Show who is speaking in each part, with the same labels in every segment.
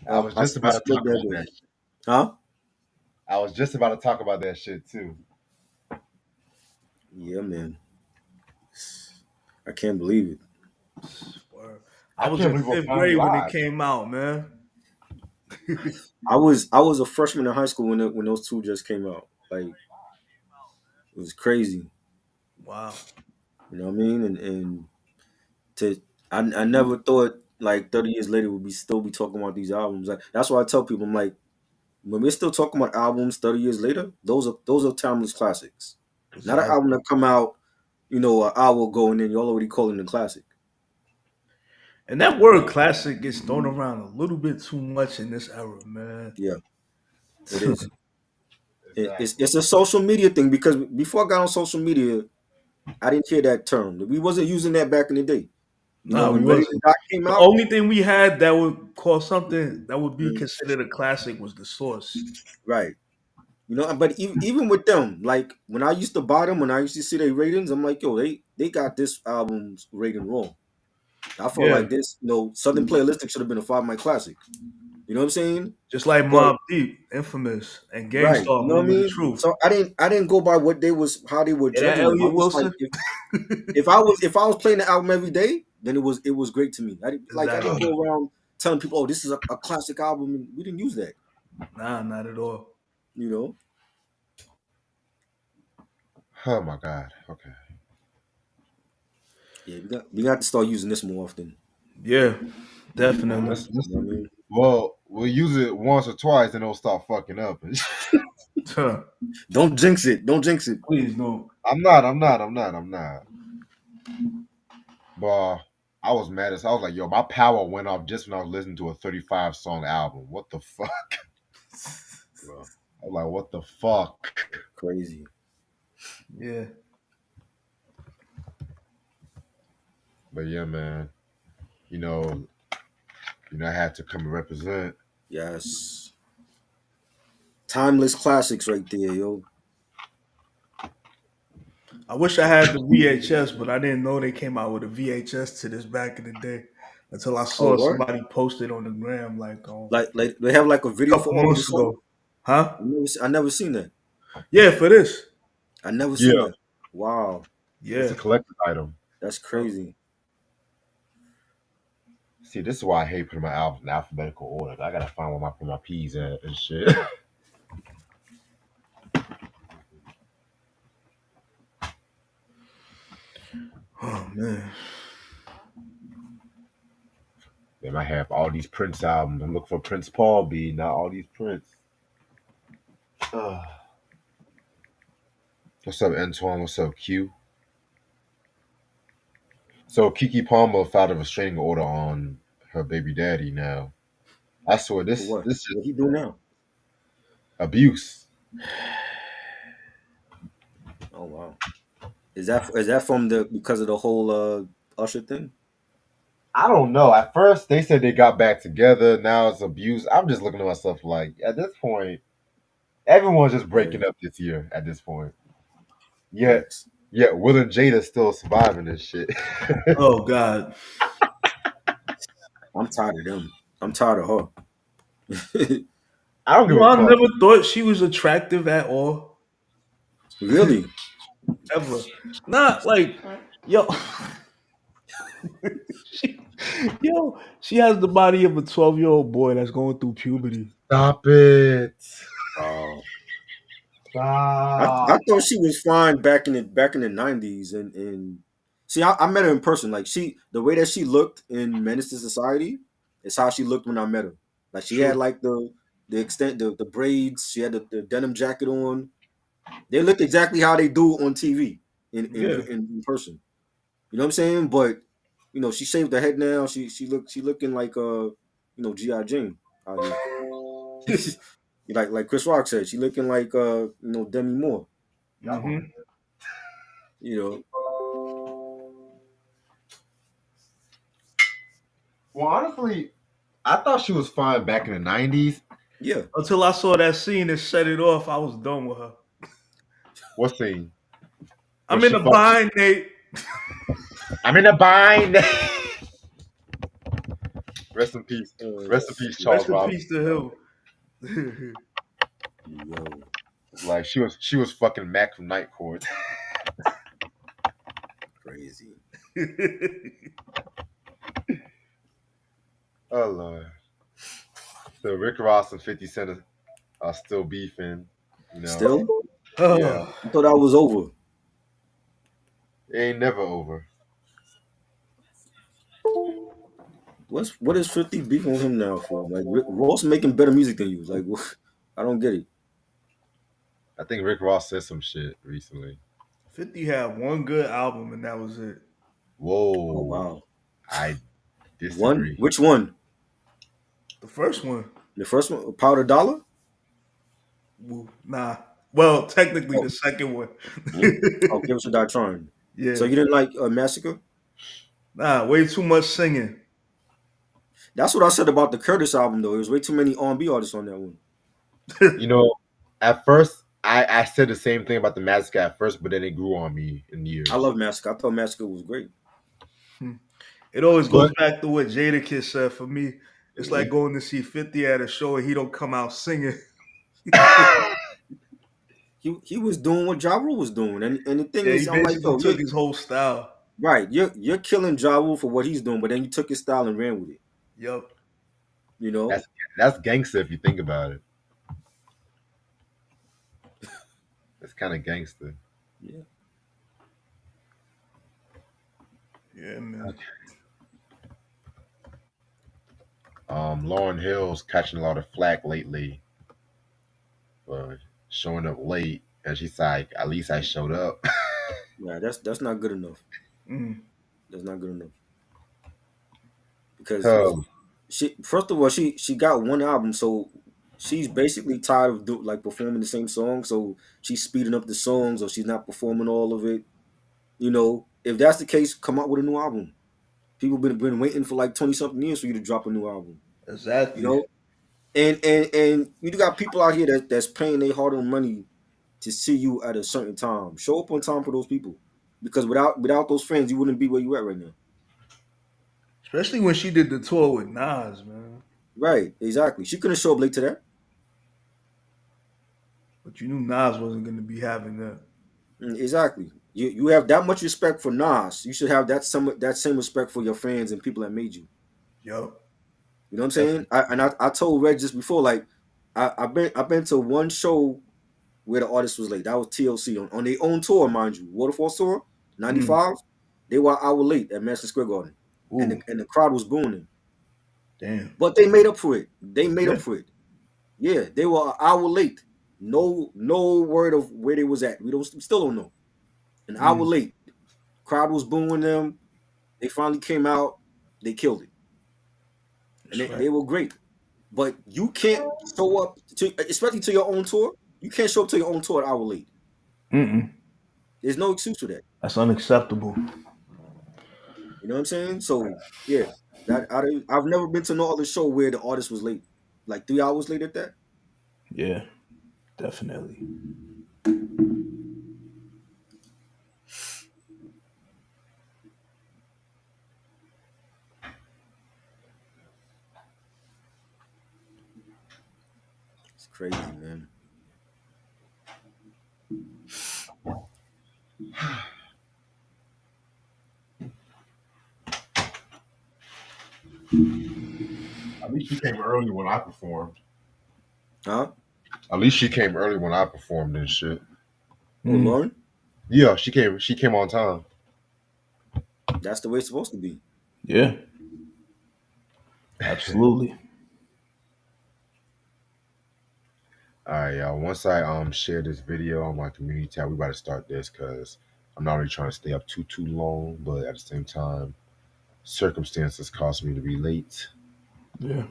Speaker 1: I was just
Speaker 2: I
Speaker 1: about to
Speaker 2: split
Speaker 1: talk
Speaker 2: that
Speaker 1: about
Speaker 2: though.
Speaker 1: that.
Speaker 2: Huh?
Speaker 1: I was just about to talk about that shit too.
Speaker 2: Yeah, man. I can't believe it.
Speaker 3: Word. I
Speaker 1: I
Speaker 3: was
Speaker 1: can't
Speaker 3: in
Speaker 1: believe we're
Speaker 3: fifth
Speaker 1: finally
Speaker 3: grade when it
Speaker 1: live.
Speaker 3: came out, man.
Speaker 2: I was a freshman in high school when those two just came out. Like it was crazy.
Speaker 3: Wow.
Speaker 2: You know what I mean? And to I never thought like 30 years later we'd be still be talking about these albums. Like that's why I tell people I'm like when we're still talking about albums 30 years later, those are timeless classics. Not an album
Speaker 3: Exactly.
Speaker 2: that come out, an hour ago and then you're already calling it a classic.
Speaker 3: And that word classic gets thrown around a little bit too much in this era, man.
Speaker 2: Yeah, it is.
Speaker 1: Exactly.
Speaker 2: It's a social media thing because before I got on social media, I didn't hear that term. We wasn't using that back in the day.
Speaker 3: Nah, we
Speaker 2: When Ready to
Speaker 3: wasn't.
Speaker 2: Die came
Speaker 3: The
Speaker 2: out,
Speaker 3: only thing we had that would call something that would be
Speaker 2: mm,
Speaker 3: considered a classic was the source.
Speaker 2: right? But even with them, like when I used to buy them, when I used to see their ratings, I'm like, yo, they got this album's rating wrong. I felt
Speaker 3: Yeah.
Speaker 2: like this, Southern Playalistic should have been a Five Night Classic. You know what I'm saying?
Speaker 3: Just like
Speaker 2: But
Speaker 3: Mob Deep, Infamous, and
Speaker 2: right,
Speaker 3: Gangstar
Speaker 2: you know what I
Speaker 3: Moment of
Speaker 2: mean.
Speaker 3: Truth.
Speaker 2: So I didn't go by how they were
Speaker 3: Yeah, that
Speaker 2: judging them. I
Speaker 3: Elliot
Speaker 2: was like,
Speaker 3: Wilson.
Speaker 2: if I was playing the album every day, then it was great to me. I didn't
Speaker 3: Exactly.
Speaker 2: go around telling people, oh, this is a classic album. And we didn't use that.
Speaker 3: Nah, not at all.
Speaker 2: You know.
Speaker 1: Oh my god. Okay.
Speaker 2: Yeah, we got to start using this more often.
Speaker 3: Yeah, definitely.
Speaker 1: Let's
Speaker 2: You know what I mean?
Speaker 1: well, we'll use it once or twice and it'll start fucking up.
Speaker 3: Huh.
Speaker 2: Don't jinx it. Don't jinx it.
Speaker 3: Please don't.
Speaker 1: I'm not. But I was mad as I was like, yo, my power went off just when I was listening to a 35 song album. What the fuck?
Speaker 2: Bro,
Speaker 1: I was like, what the fuck?
Speaker 2: crazy.
Speaker 3: Yeah.
Speaker 1: But yeah, man. You know, I had to come and represent.
Speaker 2: Yes. Timeless classics right there, yo.
Speaker 3: I wish I had the VHS, but I didn't know they came out with a VHS to this back in the day until I
Speaker 2: Oh,
Speaker 3: saw
Speaker 2: what?
Speaker 3: somebody post it on the gram like
Speaker 2: Like they have like a
Speaker 3: a
Speaker 2: video
Speaker 3: couple
Speaker 2: for all of the
Speaker 3: months
Speaker 2: songs.
Speaker 3: ago. Huh?
Speaker 2: I never seen that.
Speaker 3: Yeah, for this.
Speaker 2: I never seen
Speaker 1: Yeah,
Speaker 2: that. Wow,
Speaker 1: it's
Speaker 3: Yeah.
Speaker 1: a collector's item.
Speaker 2: that's
Speaker 3: Yep.
Speaker 2: crazy.
Speaker 1: See, this is why I hate putting my albums in alphabetical order. I gotta find where I put my P's at and shit.
Speaker 3: Oh man.
Speaker 1: They might have all these Prince albums. I'm looking for Prince Paul B, not all these Prince. Uh, what's up, Antoine? What's up, Q? So Kiki Palmer filed a restraining order on her baby daddy now. I swear
Speaker 2: For
Speaker 1: this
Speaker 2: what?
Speaker 1: this
Speaker 2: What
Speaker 1: is
Speaker 2: he do now?
Speaker 1: abuse.
Speaker 2: Oh wow. Is that from the because of the whole Usher thing?
Speaker 1: I don't know. At first they said they got back together. Now it's abuse. I'm just looking at myself like at this point, everyone's just
Speaker 2: Yeah.
Speaker 1: breaking up this year. At this point, yet
Speaker 2: Facts.
Speaker 1: yet Will and Jada still surviving this shit.
Speaker 3: Oh God.
Speaker 2: I'm tired of them. I'm tired of her.
Speaker 1: I don't
Speaker 3: You
Speaker 1: give
Speaker 3: know,
Speaker 1: a
Speaker 3: I
Speaker 1: fuck.
Speaker 3: never thought she was attractive at all.
Speaker 2: Really?
Speaker 3: Ever. Not like yo. she, she has the body of a 12-year-old boy that's going through puberty.
Speaker 1: Stop it.
Speaker 2: Wow. I
Speaker 1: Stop.
Speaker 2: thought she was fine back in the 90s and see I met her in person. Like the way that she looked in Menace to Society is how she looked when I met her. Like she had
Speaker 3: True.
Speaker 2: like the braids, she had the denim jacket on. They look exactly how they do on TV
Speaker 3: Yeah.
Speaker 2: in person. You know what I'm saying? But she shaved her head now. She looking like G.I. Jane out here. like Chris Rock said, she looking like Demi Moore.
Speaker 3: Hmm.
Speaker 2: You know,
Speaker 1: Well, honestly, I thought she was fine back in the '90s.
Speaker 2: yeah.
Speaker 3: Until I saw that scene and set it off, I was done with her.
Speaker 1: What scene? Where
Speaker 3: I'm in
Speaker 1: she
Speaker 3: a
Speaker 1: fucked?
Speaker 3: bind, Nate.
Speaker 1: I'm in a bind. Rest in peace.
Speaker 2: Oh
Speaker 1: Rest in peace,
Speaker 3: Rest
Speaker 1: Charles
Speaker 3: in
Speaker 1: Robinson.
Speaker 3: peace to him.
Speaker 2: yo,
Speaker 1: Like she was fucking Mac from Night Court.
Speaker 2: crazy.
Speaker 1: Oh Lord. So Rick Ross and 50 Cent are still beefing. You know.
Speaker 2: Still,
Speaker 1: Yeah.
Speaker 3: Oh,
Speaker 2: I thought I was over.
Speaker 1: It ain't never over.
Speaker 2: What is 50 beefing with him now for? Like Ross making better music than you. Like what? I don't get it.
Speaker 1: I think Rick Ross said some shit recently.
Speaker 3: 50 had one good album and that was it.
Speaker 2: Oh
Speaker 1: Whoa.
Speaker 2: wow.
Speaker 1: I
Speaker 2: One?
Speaker 1: disagree.
Speaker 2: Which one?
Speaker 3: The first one,
Speaker 2: The first one, Powder Dollar?
Speaker 3: nah. Well, technically
Speaker 2: Oh,
Speaker 3: the second one.
Speaker 2: oh, Give Us a Die Trying. So
Speaker 3: Yeah.
Speaker 2: you didn't like Massacre?
Speaker 3: Nah, way too much singing.
Speaker 2: That's what I said about the Curtis album though. There was way too many R&B artists on that one.
Speaker 1: You know, at first I said the same thing about the Massacre at first, but then it grew on me in
Speaker 2: I
Speaker 1: years.
Speaker 2: love Massacre. I thought Massacre was great.
Speaker 3: It always
Speaker 1: But
Speaker 3: goes back to what Jadakiss said for me. It's like
Speaker 2: Mhm.
Speaker 3: going to see 50 at a show and he don't come out singing.
Speaker 2: He was doing what Ja Rule was doing, and the thing
Speaker 3: Yeah, he
Speaker 2: is, I'm like,
Speaker 3: basically
Speaker 2: yo,
Speaker 3: took his whole style.
Speaker 2: you're killing Ja Rule for what he's doing, but then you took his style and ran with it.
Speaker 3: Yep.
Speaker 2: You know?
Speaker 1: that's that's gangster if you think about it. That's kind of gangster.
Speaker 2: Yeah.
Speaker 3: Yeah, man.
Speaker 1: Lauren Hill's catching a lot of flack lately for showing up late, and she's like, "At least I showed up."
Speaker 2: Yeah, that's not good enough.
Speaker 3: Mm.
Speaker 2: That's not good enough because
Speaker 1: um,
Speaker 2: she first of all she got one album, so she's basically tired of like performing the same song. So she's speeding up the songs, or she's not performing all of it. You know, if that's the case, come out with a new album. People been waiting for like 20 something years for you to drop a new album. You
Speaker 3: Exactly.
Speaker 2: know, and you got people out here that's paying their hard earned money to see you at a certain time. Show up on time for those people, because without those fans, you wouldn't be where you at right now.
Speaker 3: Especially when she did the tour with Nas, man.
Speaker 2: Right? Exactly. She couldn't show up late to that.
Speaker 3: But you knew Nas wasn't going to be having that.
Speaker 2: Exactly. You have that much respect for Nas. You should have that same respect for your fans and people that made you.
Speaker 3: Yep.
Speaker 2: You know what I'm saying?
Speaker 3: Definitely.
Speaker 2: I told Red just before, like I've been to one show where the artist was late. That was TLC on their own tour, mind you, Waterfall tour,
Speaker 3: Mm.
Speaker 2: '95. They were an hour late at Madison Square Garden, and
Speaker 3: Ooh,
Speaker 2: the crowd was booing,
Speaker 3: damn.
Speaker 2: but they made up for it. They made
Speaker 3: Yeah.
Speaker 2: up for it. Yeah, they were an hour late. No word of where they was at. We still don't know. An hour
Speaker 3: Mm.
Speaker 2: late. Crowd was booing them. They finally came out. They killed it, and
Speaker 3: That's right.
Speaker 2: they were great. But you can't show up to, especially to your own tour. You can't show up to your own tour an hour late.
Speaker 3: Mm-mm.
Speaker 2: There's no excuse for that.
Speaker 3: That's unacceptable.
Speaker 2: You know what I'm saying? So yeah, I've never been to no other show where the artist was late, like 3 hours late at that.
Speaker 3: Yeah, definitely.
Speaker 2: It's crazy, man.
Speaker 1: At least she came early when I performed.
Speaker 2: Huh?
Speaker 1: At least she came early when I performed and shit.
Speaker 2: Oh,
Speaker 3: Mm.
Speaker 2: Lauren,
Speaker 1: Yeah, she came. She came on time.
Speaker 2: that's the way it's supposed to be.
Speaker 3: Yeah, absolutely.
Speaker 1: All right, y'all. Once I share this video on my community tab, we about to start this because I'm not really trying to stay up too long, but at the same time, circumstances caused me to be late.
Speaker 3: Yeah.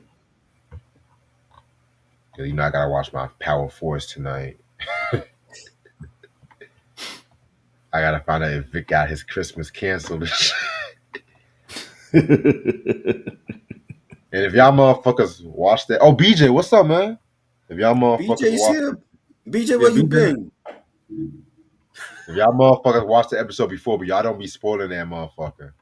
Speaker 1: Cause I gotta watch my Power Force tonight. I gotta find out if Vic got his Christmas canceled. And if y'all motherfuckers watch that, oh BJ, what's up, man? If y'all motherfuckers
Speaker 2: BJ's
Speaker 1: watch,
Speaker 2: here. BJ,
Speaker 1: yeah,
Speaker 2: where you
Speaker 1: BJ.
Speaker 2: been?
Speaker 1: If y'all motherfuckers watch the episode before, but y'all don't be spoiling that motherfucker.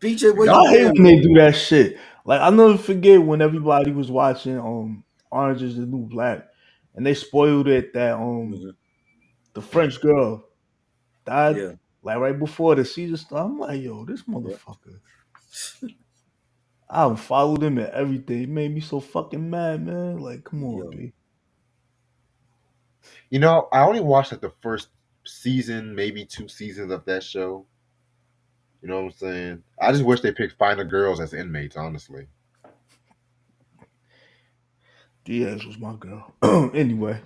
Speaker 2: BJ,
Speaker 1: If
Speaker 2: where
Speaker 1: y'all,
Speaker 2: you
Speaker 3: I hate when
Speaker 2: been?
Speaker 3: they do that shit. Like I'll never forget when everybody was watching Orange is the New Black, and they spoiled it that
Speaker 2: Hmm.
Speaker 3: the French girl died
Speaker 2: Yeah,
Speaker 3: like right before the season started. I'm like, yo, this
Speaker 2: yeah,
Speaker 3: motherfucker. I followed him and everything. It made me so fucking mad, man. Like, come on,
Speaker 2: yo,
Speaker 3: B.
Speaker 1: You know, I only watched like the first season, maybe 2 seasons of that show. You know what I'm saying? I just wish they picked finer girls as inmates, honestly.
Speaker 3: Diaz was my girl. Anyway,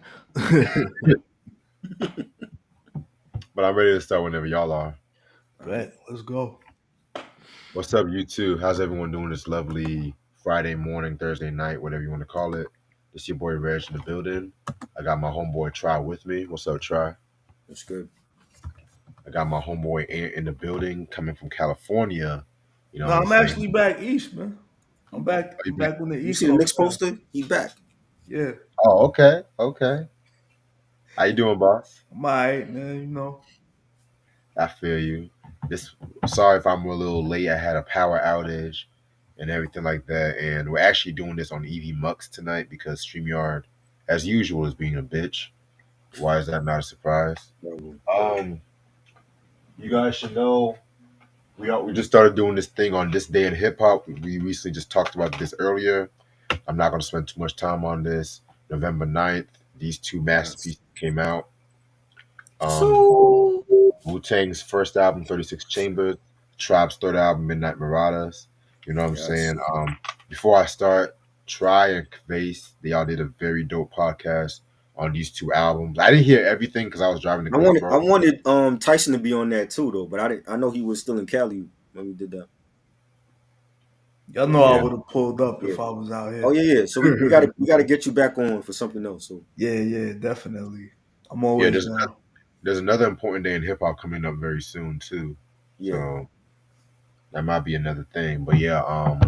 Speaker 1: But I'm ready to start whenever y'all are.
Speaker 2: all right.
Speaker 3: bet let's go.
Speaker 1: What's up, you two? How's everyone doing this lovely Friday morning, Thursday night, whatever you want to call it? This your boy Reg in the building. I got my homeboy Try with me. What's up, Try?
Speaker 2: That's good.
Speaker 1: I got my homeboy Ant in the building, coming from California. You know
Speaker 3: No,
Speaker 1: what I'm
Speaker 3: I'm
Speaker 1: saying?
Speaker 3: actually back east, man.
Speaker 2: He
Speaker 3: I'm
Speaker 2: back.
Speaker 3: back.
Speaker 1: Oh,
Speaker 3: I'm back on the
Speaker 2: You
Speaker 3: East
Speaker 2: see the
Speaker 3: Coast
Speaker 2: Knicks
Speaker 3: now.
Speaker 2: poster? He back.
Speaker 3: Yeah,
Speaker 1: oh, okay, okay. How you doing, boss?
Speaker 3: I'm alright, man. You know,
Speaker 1: I feel you. This sorry if I'm a little late. I had a power outage and everything like that. And we're actually doing this on EV Mux tonight because StreamYard, as usual, is being a bitch. Why is that not a surprise?
Speaker 2: Bro.
Speaker 1: Um, you guys should know we just started doing this thing on this day in hip hop. We recently just talked about this earlier. I'm not gonna spend too much time on this. November 9th, these two
Speaker 2: Yes.
Speaker 1: masterpieces came out. Um,
Speaker 2: So
Speaker 1: Wu Tang's first album, 36 Chambers, Tribe's third album, Midnight Marauders. You know what I'm
Speaker 2: yes.
Speaker 1: saying? Before I start, Try and Cavase, they all did a very dope podcast on these two albums. I didn't hear everything because I was driving to
Speaker 2: I
Speaker 1: Greensboro.
Speaker 2: wanted Tyson to be on that too though, but I didn't. I know he was still in Cali when we did that.
Speaker 3: y'all
Speaker 2: But
Speaker 3: know I
Speaker 1: Yeah,
Speaker 3: would have pulled up
Speaker 2: yeah.
Speaker 3: if I was out
Speaker 2: Oh
Speaker 3: here.
Speaker 2: yeah, yeah. So we gotta get you back on for something else. So
Speaker 3: Yeah, yeah, definitely. I'm
Speaker 1: yeah.
Speaker 3: always down.
Speaker 1: There's another important day in hip hop coming up very soon too.
Speaker 2: yeah.
Speaker 1: So that might be another thing. But yeah,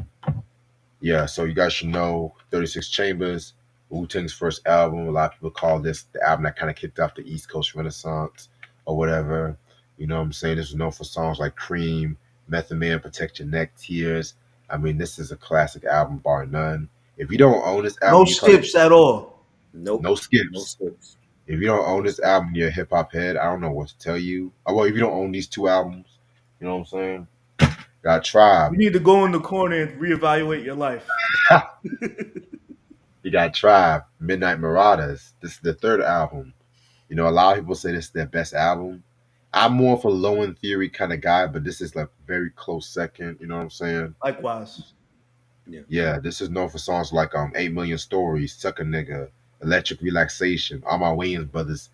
Speaker 1: yeah, so you guys should know 36 Chambers, Wu Tang's first album. A lot of people call this the album that kind of kicked off the East Coast Renaissance or whatever. You know what I'm saying? This was known for songs like Cream, Method Man, Protect Your Neck, Tears. I mean, this is a classic album, bar none. If you don't own this
Speaker 3: No
Speaker 1: album, you probably
Speaker 3: skips at all.
Speaker 2: Nope.
Speaker 1: no
Speaker 2: No
Speaker 1: skips.
Speaker 2: skips.
Speaker 1: If you don't own this album, you're a hip hop head. I don't know what to tell you. Well, if you don't own these two albums, you know what I'm saying? Got
Speaker 3: You
Speaker 1: Tribe.
Speaker 3: need to go in the corner and reevaluate your life.
Speaker 1: You got Tribe, Midnight Marauders. This is the third album. You know, a lot of people say this is their best album. I'm more of a low end theory kind of guy, but this is like very close second. You know what I'm saying?
Speaker 3: Likewise.
Speaker 2: Yeah.
Speaker 1: Yeah, this is known for songs like 8 Million Stories, Suck a Nigga, Electric Relaxation, All My Williams Brothers.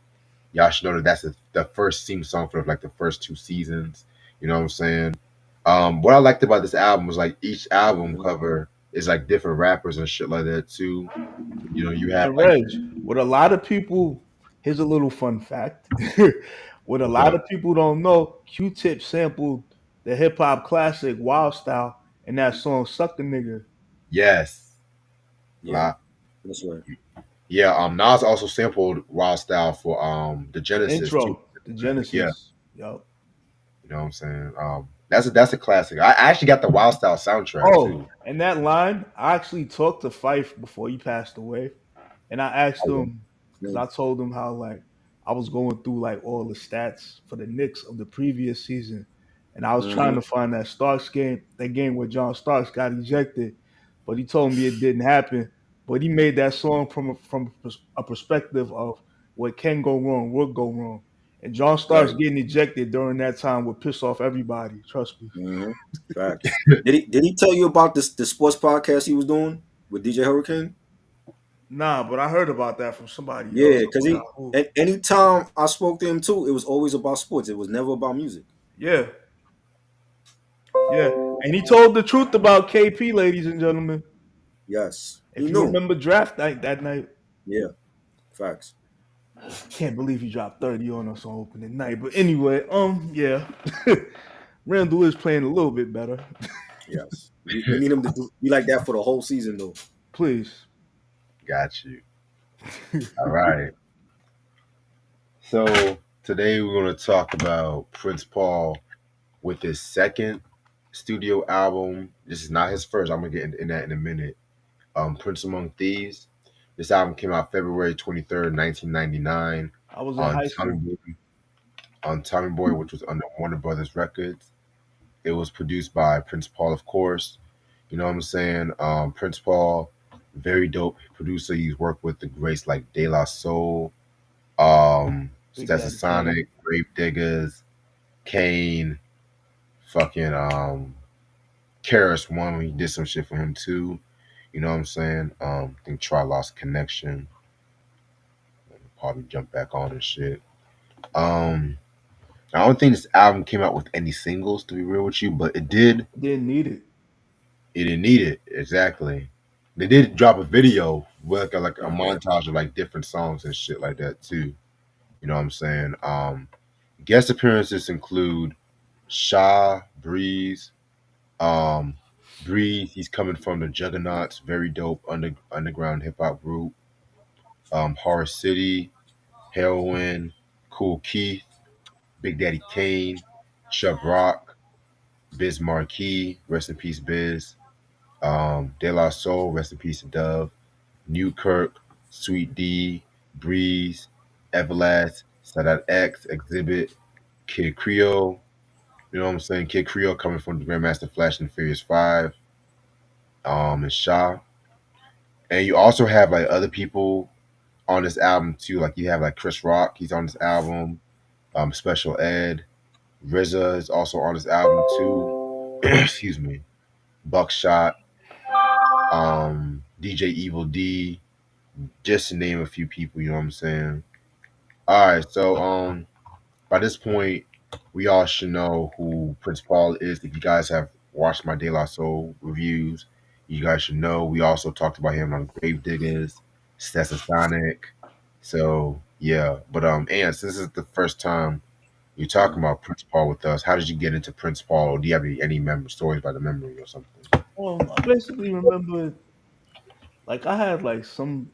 Speaker 1: Y'all should know that that's the first theme song for like the first 2 seasons. You know what I'm saying? What I liked about this album was like each album
Speaker 2: Hmm.
Speaker 1: cover is like different rappers and shit like that too. You know, you have
Speaker 3: And
Speaker 1: like
Speaker 3: Reg, what a lot of people, here's a little fun fact. What a
Speaker 1: what's
Speaker 3: lot
Speaker 1: up?
Speaker 3: of people don't know, Q-Tip sampled the hip hop classic Wild Style in that song Suck a Nigga.
Speaker 1: Yes.
Speaker 2: Yeah.
Speaker 1: La-
Speaker 2: That's right.
Speaker 1: Yeah, Nas also sampled Wild Style for the
Speaker 3: The
Speaker 1: Genesis too.
Speaker 3: intro, the
Speaker 1: Yeah,
Speaker 3: Genesis. Yup.
Speaker 1: you know what I'm saying? That's a classic. I actually got the Wild Style soundtrack
Speaker 3: Oh,
Speaker 1: too.
Speaker 3: and that line, I actually talked to Fife before he passed away. And I asked
Speaker 1: Oh,
Speaker 3: him because
Speaker 2: Mm.
Speaker 3: I told him how like I was going through like all the stats for the Knicks of the previous season, and I was trying
Speaker 2: Hmm.
Speaker 3: to find that Starks game, that game where John Starks got ejected, but he told me it didn't happen. But he made that song from a perspective of what can go wrong, would go wrong, and John Starks
Speaker 2: Right.
Speaker 3: getting ejected during that time would piss off everybody. Trust me.
Speaker 2: Hmm. Facts. Did he tell you about this the sports podcast he was doing with DJ Hurricane?
Speaker 3: Nah, but I heard about that from somebody else.
Speaker 2: Yeah,
Speaker 3: I
Speaker 2: because
Speaker 3: forgot who.
Speaker 2: anytime I spoke to him too, it was always about sports. It was never about music.
Speaker 3: Yeah, yeah, and he told the truth about KP, ladies and gentlemen.
Speaker 2: Yes. He
Speaker 3: If you
Speaker 2: knew.
Speaker 3: remember draft night that night,
Speaker 2: Yeah. Facts.
Speaker 3: can't believe he dropped 30 on us on opening night. But anyway, yeah, Randall is playing a little bit better.
Speaker 2: Yes. We need him to be like that for the whole season though.
Speaker 3: Please.
Speaker 1: got you. All right. So today we're going to talk about Prince Paul with his second. studio album. This is not his first. I'm gonna get in that in a minute. Prince Among Thieves. This album came out February 23rd, 1999
Speaker 3: I was in
Speaker 1: on
Speaker 3: high
Speaker 1: Tommy
Speaker 3: school.
Speaker 1: Boy, which was under Warner Brothers Records. It was produced by Prince Paul, of course. You know what I'm saying? Prince Paul, very dope producer. He's worked with the greats like De La Soul,
Speaker 3: Big Daddy Kane.
Speaker 1: Sonic, Grave Diggers, Kane, fucking Karis One. He did some shit for him too. You know what I'm saying? I think Try Lost Connection. Probably jump back on and shit. Um, I don't think this album came out with any singles to be real with you, but it did.
Speaker 3: Didn't need it.
Speaker 1: It didn't need it exactly. They did drop a video with like a
Speaker 2: Right.
Speaker 1: montage of like different songs and shit like that too. You know what I'm saying? Guest appearances include Shaw, Breeze, um, Breeze. He's coming from the Juggernauts, very dope underground hip hop group. Horror City, Heroin, Cool Keith, Big Daddy Kane, Chuck Rock, Biz Marquee, rest in peace, Biz. De La Soul, rest in peace, Dove. Newkirk, Sweet D, Breeze, Everlast, Sadat X, Exhibit, Kid Creole. You know what I'm saying? Kid Creole coming from the Grandmaster Flash and Furious 5, and Shaw. And you also have like other people on this album too. Like you have like Chris Rock, he's on this album. Special Ed, RZA is also on this album too. Excuse me. Buckshot, DJ Evil D, just to name a few people. You know what I'm saying? All right, so by this point, we all should know who Prince Paul is. If you guys have watched my De La Soul reviews, you guys should know. We also talked about him on Grave Diggers, Sonic. So yeah, but and since this is the first time you're talking
Speaker 2: Mhm.
Speaker 1: about Prince Paul with us, how did you get into Prince Paul? Or do you have any stories by the memory or something?
Speaker 3: I basically remember like I had like some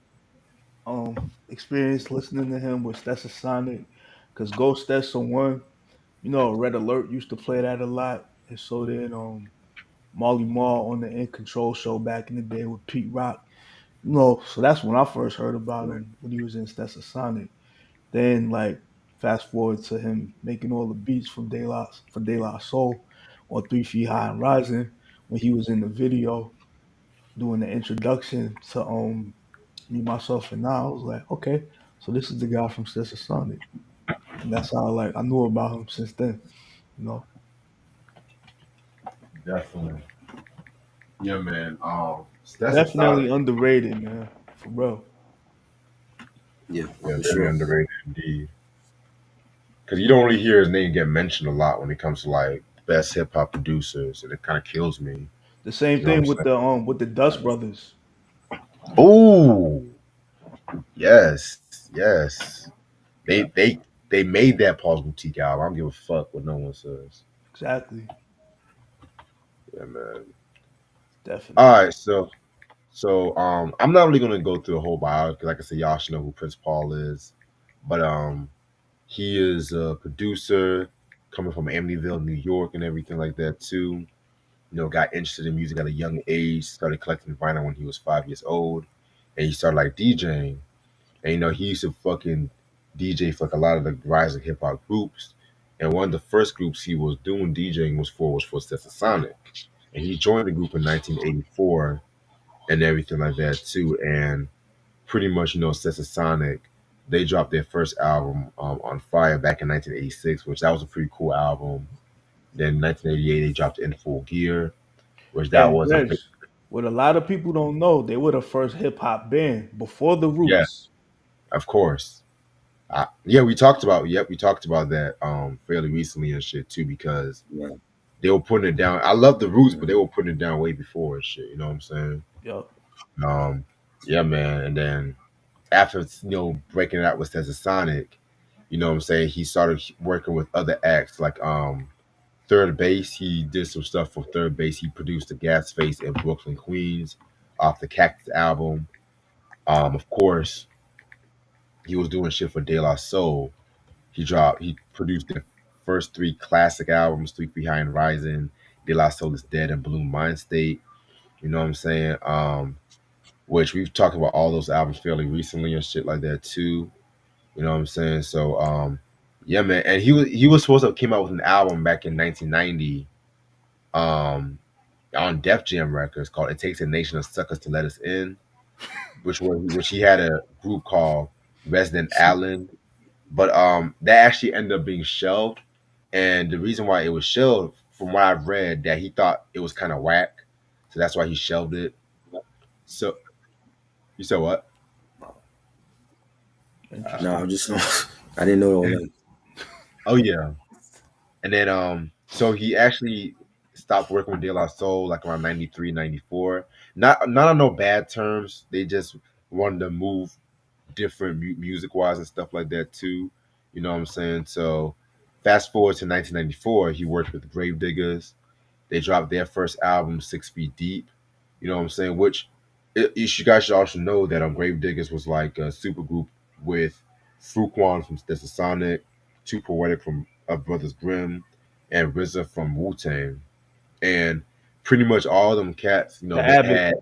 Speaker 3: experience listening to him with Sonic because Ghost Stessa One, Red Alert used to play that a lot, and so did Molly Mall on the In Control show back in the day with Pete Rock. So that's when I first heard about
Speaker 2: Right.
Speaker 3: him when he was in Sonic. Then like fast forward to him making all the beats from De La Soul on 3 Feet High and Rising when he was in the video doing the introduction to Me, Myself, and Now. I was like, okay, so this is the guy from Sonic. And that's how like I knew about him since then, you know.
Speaker 1: Definitely. Yeah, man. That's a
Speaker 3: Definitely
Speaker 1: Sonic.
Speaker 3: underrated, man. For real.
Speaker 2: Yeah,
Speaker 1: Yeah,
Speaker 2: for
Speaker 1: very
Speaker 2: sure.
Speaker 1: underrated indeed. Because you don't really hear his name get mentioned a lot when it comes to like best hip hop producers, and it kind of kills me.
Speaker 3: The same
Speaker 1: You know what I'm
Speaker 3: thing
Speaker 1: saying?
Speaker 3: with the Dust Brothers.
Speaker 1: Oh, yes, yes. They
Speaker 3: Yeah,
Speaker 1: they they made that Paul's Boutique album. I don't give a fuck what no one says.
Speaker 3: exactly.
Speaker 1: Yeah, man. All
Speaker 3: Definitely.
Speaker 1: right, I'm not really gonna go through a whole biography. Like I said, y'all should know who Prince Paul is, but he is a producer coming from Amityville, New York, and everything like that too. Got interested in music at a young age, started collecting vinyl when he was 5 years old, and he started like DJing. And he used to fucking DJ for like a lot of the rising hip hop groups. And one of the first groups he was doing DJing was for Sonic. And he joined the group in 1984 and everything like that too. And pretty much, Sonic, they dropped their first album on Fire back in 1986, which that was a pretty cool album. Then 1988 they dropped In Full Gear, which that
Speaker 3: And
Speaker 1: was a
Speaker 3: Reg, what a lot of people don't know, they were the first hip hop band before the
Speaker 1: yeah,
Speaker 3: Roots.
Speaker 1: of course. Yeah, we talked about that fairly recently and shit too because
Speaker 2: Right.
Speaker 1: they were putting it down. I love the roots, but they were putting it down way before and shit. You know what I'm saying?
Speaker 3: Yo,
Speaker 1: Um, yeah, man. And then after breaking it out with Sonic, you know what I'm saying, he started working with other acts like Third Base. He did some stuff for Third Base. He produced the Gas Face in Brooklyn, Queens, off the Cactus album. Of course, he was doing shit for De La Soul. He produced their first three classic albums, Three Behind Rising, De La Soul is Dead and Blue Mind State. You know what I'm saying? Which we've talked about all those albums fairly recently and shit like that too. You know what I'm saying? So yeah, man. And he was supposed to have came out with an album back in 1990 um on Def Jam Records called "It Takes a Nation of Suckers to Let Us In," which he had a group called Resident Allen, but that actually ended up being shelved. And the reason why it was shelved, from what I've read, that he thought it was kind of whack, so that's why he shelved it. So you said what?
Speaker 2: No,
Speaker 3: Interesting.
Speaker 2: I'm just I didn't know all that.
Speaker 1: Oh yeah. And then so he actually stopped working with De La Soul like around 93, 94. Not on no bad terms. They just wanted to move different music wise and stuff like that too. You know what I'm saying? So fast forward to 1994, he worked with Gravediggers. They dropped their first album, 6 Feet Deep. You know what I'm saying? Which you guys should also know that Gravediggers was like a super group with Fruquan from Stetsasonic, Too Poetic from Brothers Grimm, and RZA from Wu Tang. And pretty much all of them cats,
Speaker 3: The
Speaker 1: they
Speaker 3: Abbott.
Speaker 1: had.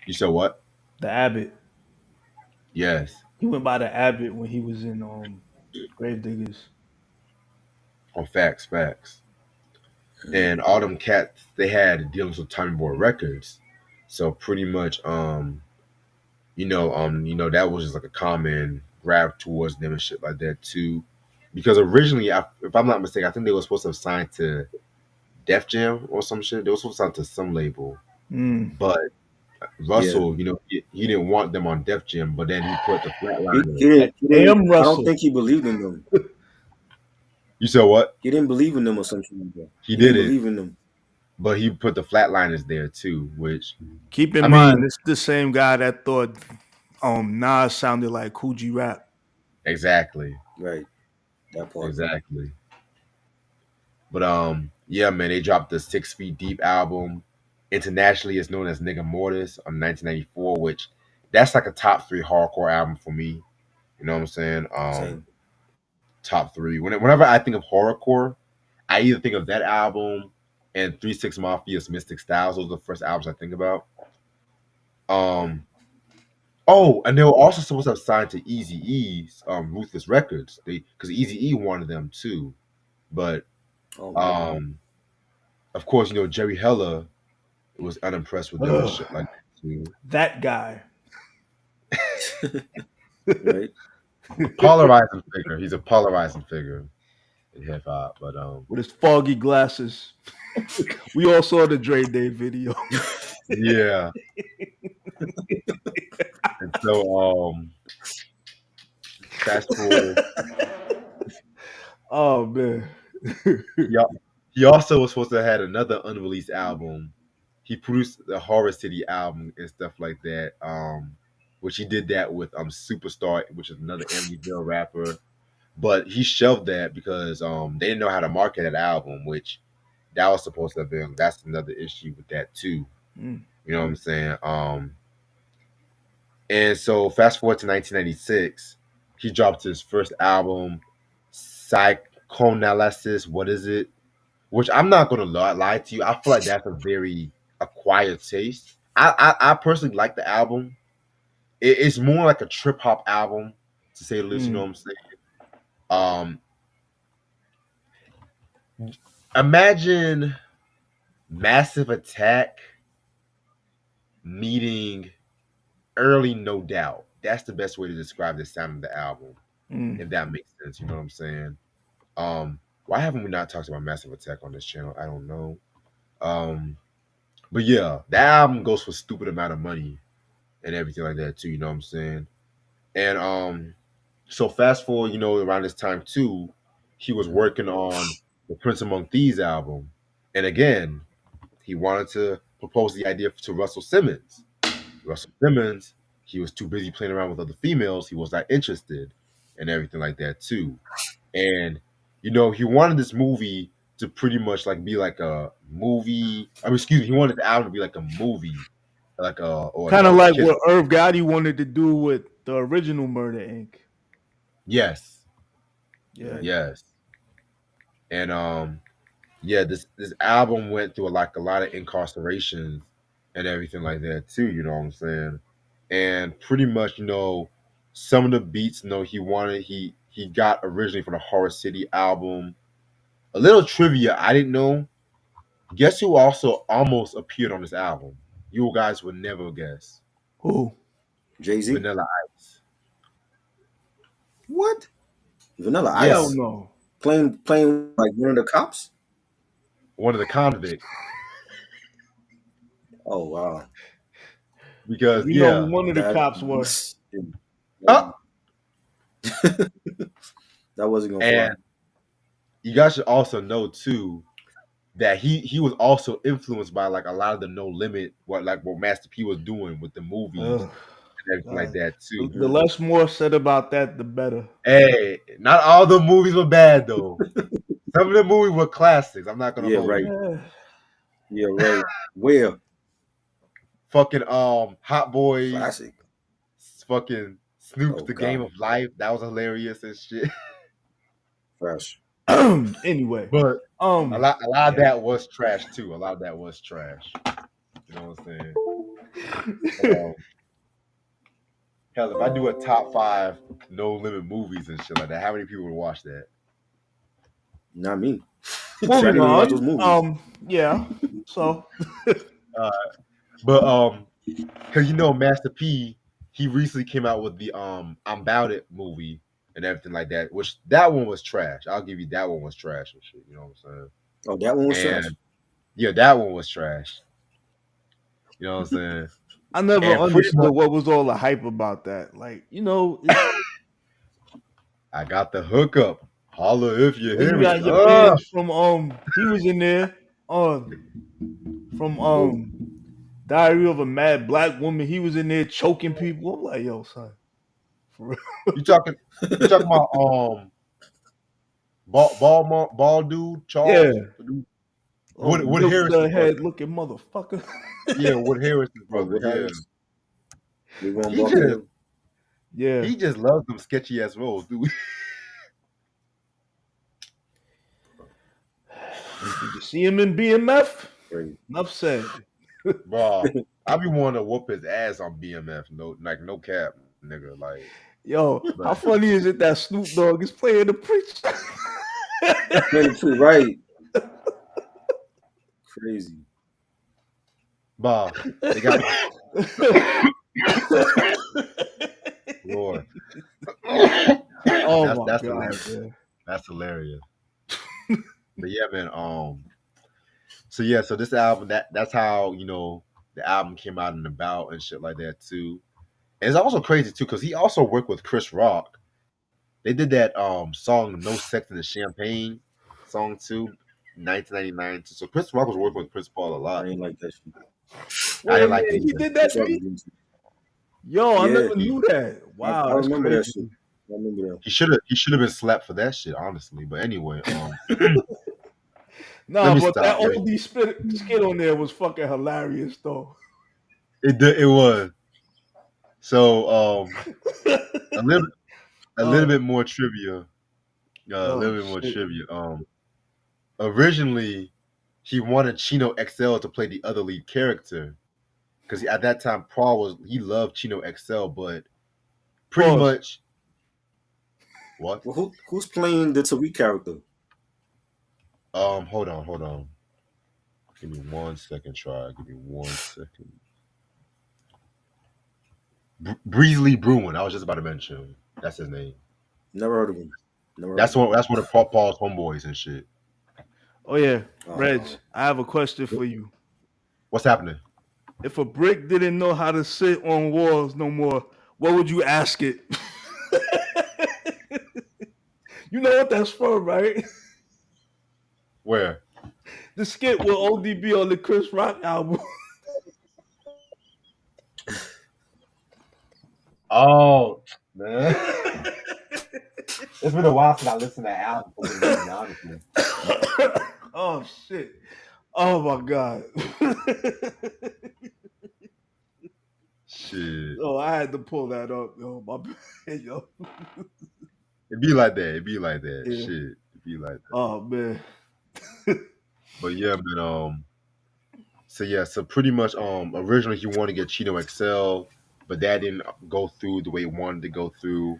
Speaker 1: You said what?
Speaker 3: The Abbott.
Speaker 1: Yes,
Speaker 3: He went by the Abbott when he was in Gravediggers.
Speaker 1: on facts. And all them cats, they had dealings with Time Boy Records. So pretty much, that was just like a common grab towards them and shit like that too. Because originally, if I'm not mistaken, I think they were supposed to have signed to Def Jam or some shit. They were supposed to sign to some label,
Speaker 3: Mm.
Speaker 1: but
Speaker 2: Yeah,
Speaker 1: Russell, he didn't want them on Def Jam, but then he put the
Speaker 2: he,
Speaker 1: Flatliners.
Speaker 2: he didn't. He didn't.
Speaker 3: A.M.
Speaker 2: I don't
Speaker 3: Russell.
Speaker 2: think he believed in them.
Speaker 1: You said what?
Speaker 2: He didn't believe in them or something like that.
Speaker 1: He
Speaker 2: He didn't
Speaker 1: didn't,
Speaker 2: believe in them.
Speaker 1: but he put the Flatliners there too, which
Speaker 3: Keep in
Speaker 1: I
Speaker 3: mind,
Speaker 1: mean,
Speaker 3: it's the same guy that thought Nas sounded like Coogee Rap.
Speaker 1: exactly,
Speaker 2: Right, that part.
Speaker 1: exactly. But yeah, man, they dropped the 6 Feet Deep album. Internationally, it's known as Nigga Mortis on 1994, which that's like a top three hardcore album for me. You know what I'm saying?
Speaker 2: Same.
Speaker 1: Top three. Whenever I think of horrorcore, I either think of that album and 3 6 Mafia's Mystic Styles. Those are the first albums I think about. Um, oh, and they were also supposed to have signed to Easy E's Ruthless Records. Because Easy E wanted them too, but
Speaker 2: Oh,
Speaker 1: um, of course, Jerry Heller was unimpressed with them and
Speaker 3: Ugh,
Speaker 1: shit like that too.
Speaker 3: that guy.
Speaker 2: right.
Speaker 1: Polarizing figure. He's a polarizing figure in hip hop. But
Speaker 3: With his foggy glasses. We all saw the Dre Day video.
Speaker 1: yeah. And so fast forward,
Speaker 3: Oh man.
Speaker 1: he he also was supposed to have had another unreleased album. He produced the Horror City album and stuff like that. Which he did that with Superstar, which is another Amityville rapper. But he shelved that because they didn't know how to market that album, which that was supposed to have been. That's another issue with that too.
Speaker 3: Mm,
Speaker 1: You know what I'm saying? And so fast forward to 1996, he dropped his first album, Psychoanalysis. What is it? Which I'm not gonna lie to you. I feel like that's a very acquired taste. I personally like the album. It's more like a trip hop album, to say the least. You know
Speaker 3: mm,
Speaker 1: what I'm saying? Um, Imagine Massive Attack meeting early No Doubt. That's the best way to describe the sound of the album,
Speaker 3: mm.
Speaker 1: if that makes sense. You know what I'm saying? Why haven't we not talked about Massive Attack on this channel? I don't know. Um, but yeah, that album goes for stupid amount of money and everything like that too. You know what I'm saying? And so fast forward, around this time too, he was working on the Prince Among Thieves album, and again, he wanted to propose the idea to Russell Simmons. Russell Simmons, he was too busy playing around with other females. He was not interested and everything like that too. And he wanted this movie to pretty much like be like a movie. I mean, excuse me, he wanted the album to be like a movie, like
Speaker 3: Kind of
Speaker 1: or the
Speaker 3: like
Speaker 1: kids.
Speaker 3: what Irv Gotti wanted to do with the original Murder Inc.
Speaker 1: Yes,
Speaker 3: Yeah.
Speaker 2: Right.
Speaker 1: yes, and yeah, this album went through like a lot of incarcerations and everything like that too. You know what I'm saying? And pretty much, some of the beats, he got originally from the Horror City album. A little trivia I didn't know. Guess who also almost appeared on this album? You guys would never guess.
Speaker 3: Who?
Speaker 2: Jay Z.
Speaker 1: Vanilla Ice.
Speaker 2: What? Vanilla
Speaker 3: Hell
Speaker 2: Ice
Speaker 1: Yes,
Speaker 3: no.
Speaker 2: playing like one of the cops.
Speaker 1: one of the convicts.
Speaker 2: Oh wow,
Speaker 1: Because
Speaker 3: We know who
Speaker 1: yeah,
Speaker 3: one of the
Speaker 2: that
Speaker 3: cops were.
Speaker 1: uh,
Speaker 2: that wasn't gonna fly.
Speaker 1: and you guys should also know too that he was also influenced by like a lot of the No Limit, what Master P was doing with the movies
Speaker 3: Ugh,
Speaker 1: and everything like
Speaker 3: God.
Speaker 1: that
Speaker 3: The,
Speaker 1: too.
Speaker 3: the less more said about that, the better.
Speaker 1: Hey, not all the movies were bad though. Some of the movies were classics. I'm not gonna
Speaker 2: Yeah,
Speaker 1: hold
Speaker 2: right.
Speaker 1: you.
Speaker 3: Eh,
Speaker 2: Yeah, right. Where
Speaker 1: Fucking Hot Boys,
Speaker 2: classic?
Speaker 1: fucking Snoop's
Speaker 2: Oh
Speaker 1: The Game
Speaker 2: God,
Speaker 1: of Life. That was hilarious and shit.
Speaker 2: fresh.
Speaker 3: anyway,
Speaker 1: But a lot of
Speaker 3: yeah.
Speaker 1: that was trash too. A lot of that was trash. You know what I'm saying? But hell, if I do a top five No Limit movies and shit like that, how many people would watch that?
Speaker 2: Not me. I
Speaker 3: Moving
Speaker 2: didn't even watch those
Speaker 3: on.
Speaker 2: movies.
Speaker 3: Yeah. So,
Speaker 1: Uh, but because Master P, he recently came out with the I'm About It movie and everything like that, which that one was trash. I'll give you that one was trash and shit. You know what I'm
Speaker 2: Oh, that one was
Speaker 1: saying?
Speaker 2: trash.
Speaker 1: And yeah, that one was trash. You know what I'm saying?
Speaker 3: I never
Speaker 1: And pretty much,
Speaker 3: understood what was all the hype about that. Like, it's
Speaker 1: I got the hookup. Holla if you
Speaker 3: and
Speaker 1: hear
Speaker 3: you
Speaker 1: me.
Speaker 3: got your man's from he was in there from
Speaker 2: Who?
Speaker 3: Diary of a Mad Black Woman. He was in there choking people. I'm like, yo, son. For real.
Speaker 1: You talking? You talking about ball dude
Speaker 3: Yeah.
Speaker 1: Charles? Wood
Speaker 3: Milk the
Speaker 1: Harris's brother.
Speaker 3: head looking motherfucker.
Speaker 1: Yeah, Wood Harris's
Speaker 2: Oh,
Speaker 1: brother.
Speaker 2: Wood
Speaker 1: Yeah,
Speaker 2: Harris. Levon
Speaker 1: he just
Speaker 2: Barksdale.
Speaker 3: Yeah.
Speaker 1: he just loves them sketchy ass roles, dude.
Speaker 3: Did you see him in BMF?
Speaker 2: Crazy.
Speaker 3: Enough said.
Speaker 1: Bro, I be wanting to whoop his ass on BMF. No, like no cap, nigga. Like,
Speaker 3: Yo, how
Speaker 1: but
Speaker 3: funny is it that Snoop Dogg is playing the preacher?
Speaker 2: Playing the truth, right? Crazy.
Speaker 1: bah, they got Lord.
Speaker 3: Oh
Speaker 1: that's
Speaker 3: my
Speaker 1: that's
Speaker 3: god,
Speaker 1: hilarious.
Speaker 3: man.
Speaker 1: That's hilarious. But yeah, man. So yeah, so this album that's how the album came out and about and shit like that too. And it's also crazy too because he also worked with Chris Rock. They did that song "No Sex in the Champagne" song too, 1999. So Chris Rock was working with Chris Paul a
Speaker 2: I
Speaker 1: lot.
Speaker 2: ain't like that shit.
Speaker 1: I
Speaker 3: Wait a
Speaker 1: didn't like
Speaker 3: minute,
Speaker 1: it
Speaker 3: he
Speaker 1: either.
Speaker 3: did that
Speaker 2: Chris
Speaker 3: to
Speaker 2: Rock
Speaker 3: me?
Speaker 2: was into.
Speaker 3: Yo, I
Speaker 2: Yeah,
Speaker 3: never knew that.
Speaker 2: I
Speaker 3: Wow, that's
Speaker 2: remember that
Speaker 3: crazy.
Speaker 2: shit. I remember that.
Speaker 1: He should have been slapped for that shit, honestly. But anyway, let
Speaker 3: Nah,
Speaker 1: me
Speaker 3: but that
Speaker 1: stop.
Speaker 3: oldie skit on there was fucking hilarious though.
Speaker 1: It was so a little a little
Speaker 3: Oh,
Speaker 1: bit more trivia. A
Speaker 3: oh
Speaker 1: little bit more
Speaker 3: shit.
Speaker 1: trivia. Originally he wanted Chino XL to play the other lead character because at that time Paul he loved Chino XL, but pretty
Speaker 3: Pause.
Speaker 1: much what?
Speaker 2: Well, who's playing the Tariq character?
Speaker 1: Hold on. Give me 1 second. Try. Give me 1 second. Breezely Bruin. I was just about to mention him. That's his name.
Speaker 2: Never heard of him. Never heard of
Speaker 1: That's
Speaker 2: him.
Speaker 1: one. That's one of Paul's homeboys and shit.
Speaker 3: Oh yeah, Reg,
Speaker 2: Oh,
Speaker 3: I have a question for you.
Speaker 1: What's happening?
Speaker 3: If a brick didn't know how to sit on walls no more, what would you ask it? You know what that's from, right?
Speaker 1: Where?
Speaker 3: The skit with ODB on the Chris Rock album.
Speaker 1: Oh man, it's been a while since I listened to that album for good reason, honestly.
Speaker 3: Oh shit. Oh my god.
Speaker 1: Shit,
Speaker 3: Oh, I had to pull that up, yo. My bad, yo.
Speaker 1: it be like that. It be like that.
Speaker 3: Yeah.
Speaker 1: Shit, it be like that.
Speaker 3: Oh man.
Speaker 1: But yeah, man. So yeah, so pretty much, originally he wanted to get Chino XL, but that didn't go through the way he wanted to go through.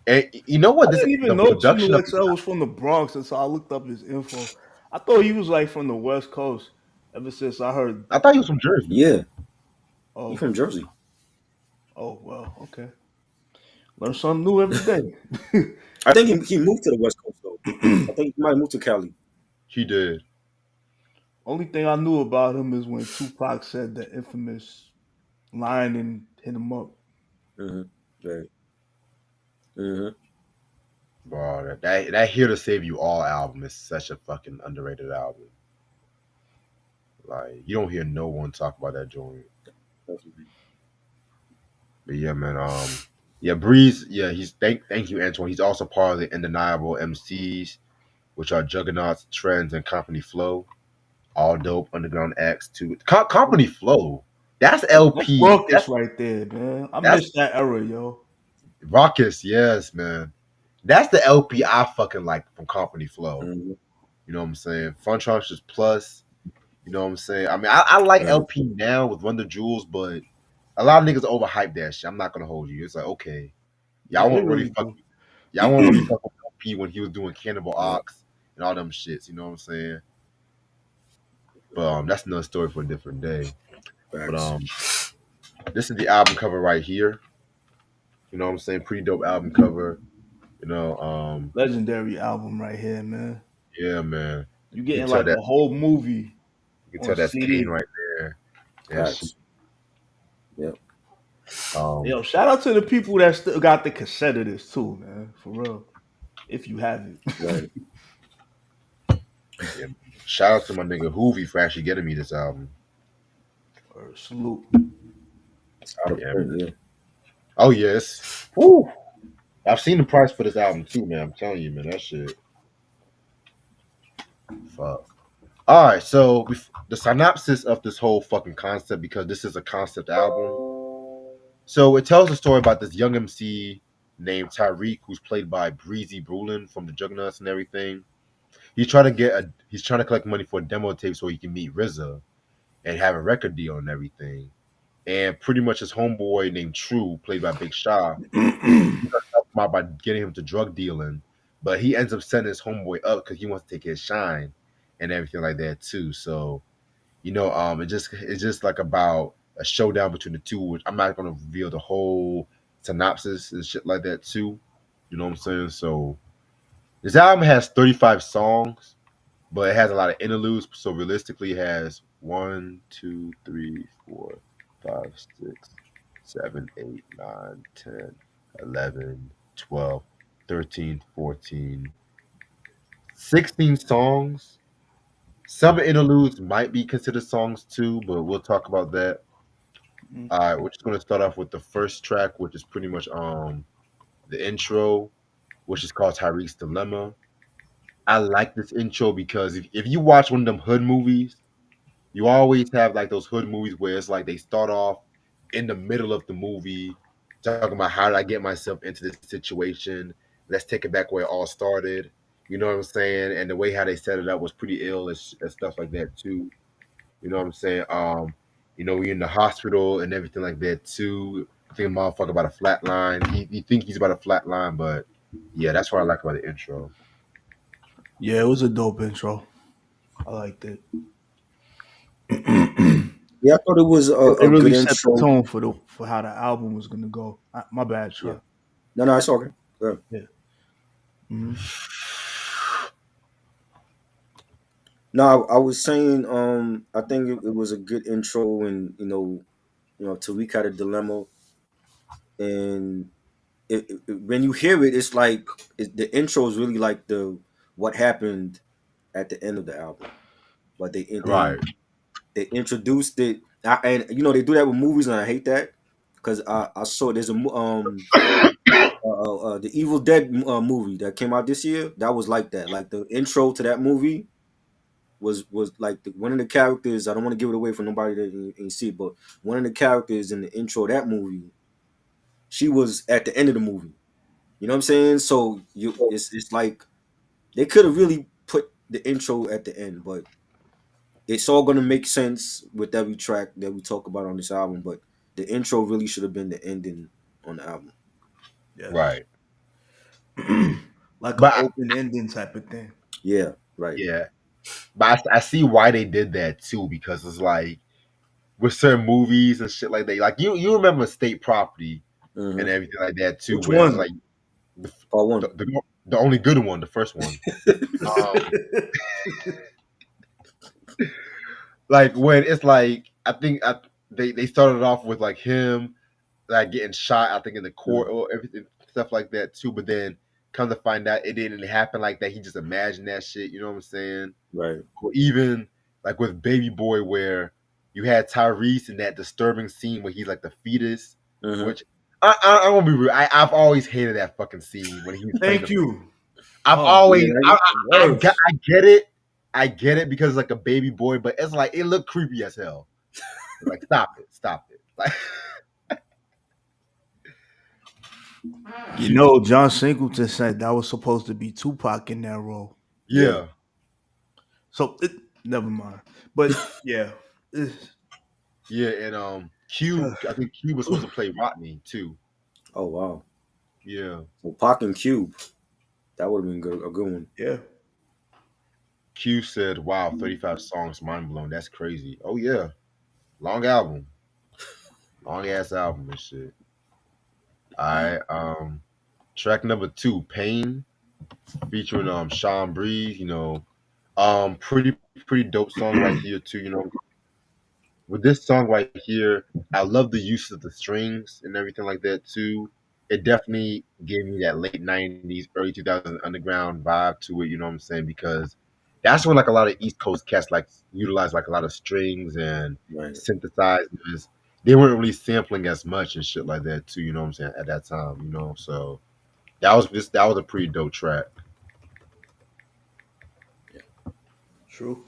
Speaker 1: And you know what?
Speaker 3: I
Speaker 1: This
Speaker 3: didn't even
Speaker 1: the
Speaker 3: know
Speaker 1: production
Speaker 3: Chino
Speaker 1: of
Speaker 3: XL was from the Bronx until I looked up his info. I thought he was like from the West Coast. Ever since I heard,
Speaker 1: I thought he was from Jersey.
Speaker 2: Yeah, he
Speaker 3: oh,
Speaker 2: from Jersey.
Speaker 3: oh well, okay, learn something new every day.
Speaker 2: I think he moved to the West Coast though. I think he might have moved to Cali.
Speaker 1: He did.
Speaker 3: Only thing I knew about him is when Tupac said the infamous line and hit him up.
Speaker 2: Hmm. Right. Hmm.
Speaker 1: Bro, that Here to Save You All album is such a fucking underrated album. Like you don't hear no one talk about that joint.
Speaker 2: Definitely.
Speaker 1: But yeah, man. Yeah, Breeze. Yeah, he's thank you, Antoine. He's also part of the Undeniable MCs, which are Juggernauts, Trends, and Company Flow. All dope underground acts too. Company Flow. That's
Speaker 3: That's
Speaker 1: LP.
Speaker 3: Ruckus right there, man. I
Speaker 1: That's
Speaker 3: missed that era, yo.
Speaker 1: Raucous. Yes, man. That's the LP I fucking like from Company Flow.
Speaker 2: Hmm.
Speaker 1: You know what I'm saying? Fun Trunks is plus. You know what I'm saying? I mean, I like
Speaker 2: Right.
Speaker 1: LP now with Run the Jewels, but a lot of niggas overhype that shit. I'm not gonna hold you. It's like, okay,
Speaker 3: Yeah,
Speaker 1: y'all
Speaker 3: they
Speaker 1: won't really
Speaker 3: really
Speaker 1: fuck.
Speaker 3: do.
Speaker 1: Y'all won't really fuck with LP when he was doing Cannibal
Speaker 2: Yeah.
Speaker 1: Ox and all them shits. You know what I'm saying? But that's another story for a different day. But
Speaker 2: Facts.
Speaker 1: this is the album cover right here. You know what I'm saying? Pretty dope album cover. You know,
Speaker 3: Legendary album right here, man.
Speaker 1: yeah, man.
Speaker 3: You
Speaker 1: You can
Speaker 3: getting
Speaker 1: tell
Speaker 3: like
Speaker 1: that
Speaker 3: a whole movie
Speaker 1: you can
Speaker 3: on
Speaker 1: tell that's Kane
Speaker 3: CD.
Speaker 1: right there. And she,
Speaker 2: Facts. Yeah.
Speaker 1: um,
Speaker 3: Yo, shout out to the people that still got the cassette of this too, man. For real. If you have it.
Speaker 2: Right.
Speaker 1: yeah. Shout out to my nigga Hoovy for actually getting me this album.
Speaker 3: Or salute.
Speaker 2: Out of
Speaker 1: Yeah,
Speaker 2: print.
Speaker 1: man.
Speaker 2: Yeah.
Speaker 1: Oh yes. Woo. I've seen the price for this album too, man. I'm telling you, man. That shit. Fuck. All right, so the synopsis of this whole fucking concept, because this is a concept album. So it tells a story about this young MC named Tyreek, who's played by Breezy Brulin from the Juggernauts and everything. He's trying to collect money for a demo tape so he can meet RZA and have a record deal and everything. And pretty much his homeboy named True, played by Big Shaw, he's gonna help him out by getting him to drug dealing. But he ends up setting his homeboy up because he wants to take his shine and everything like that too. So it's just like about a showdown between the two, which I'm not gonna reveal the whole synopsis and shit like that too. You know what I'm saying? So this album has 35 songs, but it has a lot of interludes. So realistically, it has 16 songs. Some interludes might be considered songs too, but we'll talk about that.
Speaker 3: Mm.
Speaker 1: All right, we're just gonna start off with the first track, which is pretty much the intro, which is called Tyreek's Dilemma. I like this intro because if you watch one of them hood movies, you always have like those hood movies where it's like they start off in the middle of the movie talking about how did I get myself into this situation. Let's take it back where it all started. You know what I'm saying? And the way how they set it up was pretty ill and stuff like that too. You know what I'm saying? You're in the hospital and everything like that too. I think a motherfucker about a flat line. You think he's about a flat line, but yeah, that's what I like about the intro.
Speaker 3: Yeah, it was a dope intro. I liked it. it.
Speaker 2: Yeah. I thought it was
Speaker 3: It
Speaker 2: a
Speaker 3: really
Speaker 2: good
Speaker 3: set the
Speaker 2: intro.
Speaker 3: tone for how the album was gonna go. My bad,
Speaker 2: Yeah.
Speaker 3: Chuck.
Speaker 2: No, no, it's okay. Good.
Speaker 3: Yeah. Hmm.
Speaker 2: No, I was saying, I think it was a good intro, and Tariq had a dilemma, and when you hear it, it's like the intro is really like the what happened at the end of the album, but
Speaker 1: Right.
Speaker 2: they introduced it, and they do that with movies, and I hate that because I saw there's the Evil Dead movie that came out this year that was like that, like the intro to that movie was like one of the characters. I don't want to give it away for nobody that ain't see it, but one of the characters in the intro of that movie, she was at the end of the movie. You know what I'm saying? So it's like they could have really put. the intro at the end, but it's all gonna make sense with every track that we talk about on this album. But the intro really should have been the ending on the album.
Speaker 3: Yes.
Speaker 1: Right.
Speaker 3: Like an
Speaker 1: But
Speaker 3: open ending type of thing.
Speaker 2: Yeah, right.
Speaker 1: yeah, but I see why they did that too because it's like with certain movies and shit like that. Like you remember State Property and
Speaker 2: Hmm.
Speaker 1: everything like that too,
Speaker 3: Which
Speaker 1: where it's
Speaker 3: one?
Speaker 1: like the
Speaker 2: Part one.
Speaker 1: the only good one, the first one. Um, like when it's like they started off with like him like getting shot, I think in the court
Speaker 2: Mhm.
Speaker 1: or everything stuff like that too. But then come to find out it didn't happen like that. He just imagined that shit. You know what I'm saying?
Speaker 2: Right.
Speaker 1: Or even like with Baby Boy, where you had Tyrese in that disturbing scene where he's like the fetus,
Speaker 2: Hmm.
Speaker 1: which I won't be real. I've always hated that fucking scene when he's playing
Speaker 3: Thank
Speaker 1: the.
Speaker 3: you.
Speaker 1: I've
Speaker 3: Oh,
Speaker 2: Yeah,
Speaker 1: always
Speaker 2: that the worst.
Speaker 1: I get it. I get it because it's like a baby boy, but it's like it looked creepy as hell. Like stop it. Like
Speaker 3: you
Speaker 1: you,
Speaker 3: know, John Singleton said that was supposed to be Tupac in that role.
Speaker 2: Yeah.
Speaker 1: yeah,
Speaker 3: So never mind. But yeah, it's,
Speaker 1: yeah, and Q. I think Q was supposed to play Rodney too.
Speaker 2: Oh wow.
Speaker 1: Yeah,
Speaker 2: So Pac and Cube. That would have been good, a good one.
Speaker 3: yeah.
Speaker 1: Q said, "Wow, 35 songs, mind blown. That's crazy." Oh yeah, long album, long ass album and shit. All right, track number two, Pain, featuring Sean Breeze. Pretty dope song right here too. With this song right here, I love the use of the strings and everything like that too. It definitely gave me that late '90s, early 2000s underground vibe to it. You know what I'm saying? Because that's when like a lot of East Coast cats like utilize like a lot of strings and
Speaker 2: Right.
Speaker 1: synthesizers. They weren't really sampling as much and shit like that too. You know what I'm saying? At that time, so that was a pretty dope track.
Speaker 2: Yeah.
Speaker 3: True.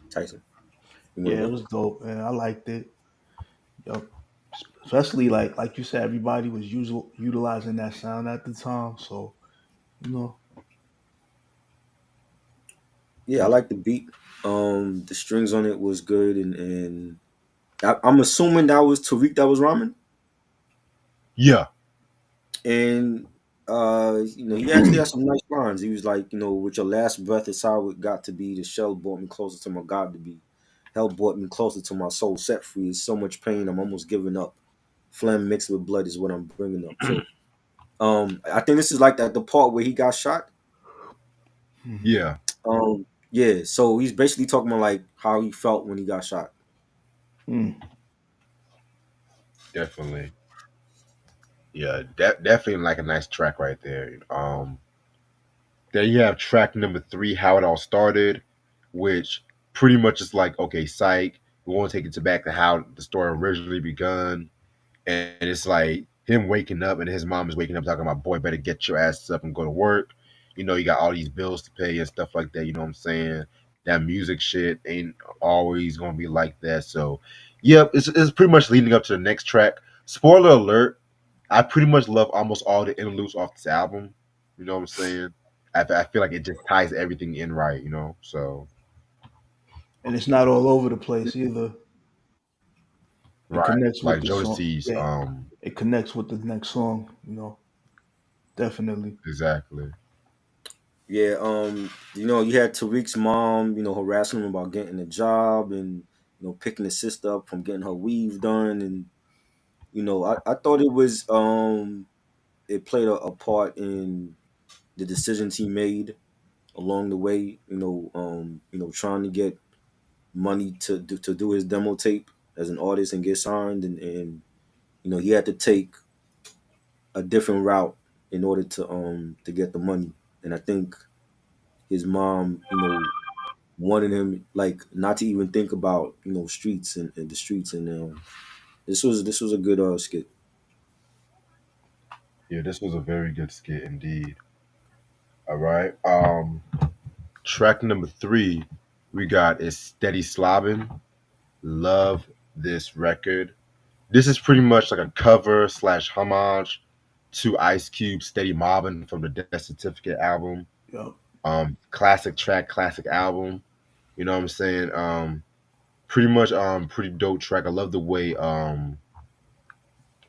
Speaker 2: Tyson. You want to
Speaker 3: Yeah, it
Speaker 2: go?
Speaker 3: was dope, man. I liked it. Yup. Especially like you said, everybody was utilizing that sound at the time. So you know,
Speaker 2: Yeah, I like the beat. The strings on it was good, and I'm assuming that was Tariq that was rhyming,
Speaker 1: Yeah,
Speaker 2: and he actually had some nice lines. He was like, with your last breath is how it got to be. The shell brought me closer to my God to be. Hell brought me closer to my soul set free. It's so much pain, I'm almost giving up. Phlegm mixed with blood is what I'm bringing up. So, I think this is like the part where he got shot.
Speaker 3: hmm
Speaker 1: yeah,
Speaker 2: Yeah. So he's basically talking about like how he felt when he got shot.
Speaker 1: definitely. Yeah, definitely like a nice track right there. Then you have track number three, How It All Started, which pretty much is like, okay, psych, we want to take it to back to how the story originally begun. And it's like him waking up and his mom is waking up talking about, boy, better get your ass up and go to work. You got all these bills to pay and stuff like that. You know what I'm saying? That music shit ain't always going to be like that. So, yep, it's pretty much leading up to the next track. Spoiler alert, I pretty much love almost all the interludes off this album. You know what I'm saying? I feel like it just ties everything in right. So,
Speaker 3: and it's not all over the place either. It
Speaker 1: right.
Speaker 3: connects with
Speaker 1: Like
Speaker 3: the song.
Speaker 1: Jodeci's,
Speaker 3: Yeah, it connects with the next song. Definitely.
Speaker 1: exactly.
Speaker 2: Yeah, you had Tariq's mom, harassing him about getting a job and picking his sister up from getting her weave done, and I thought it played a part in the decisions he made along the way. Trying to get money to do his demo tape as an artist and get signed, and he had to take a different route in order to get the money, and I think his mom, wanted him like not to even think about streets and the streets, and this was a good skit.
Speaker 1: Yeah, this was a very good skit indeed. All right. Track number three we got is Steady Slobbin'. Love this record. This is pretty much like a cover slash homage Two Ice Cube, Steady Mobbin' from the Death Certificate album.
Speaker 3: Yep.
Speaker 1: Classic track, classic album. You know what I'm saying? Pretty much pretty dope track. I love the way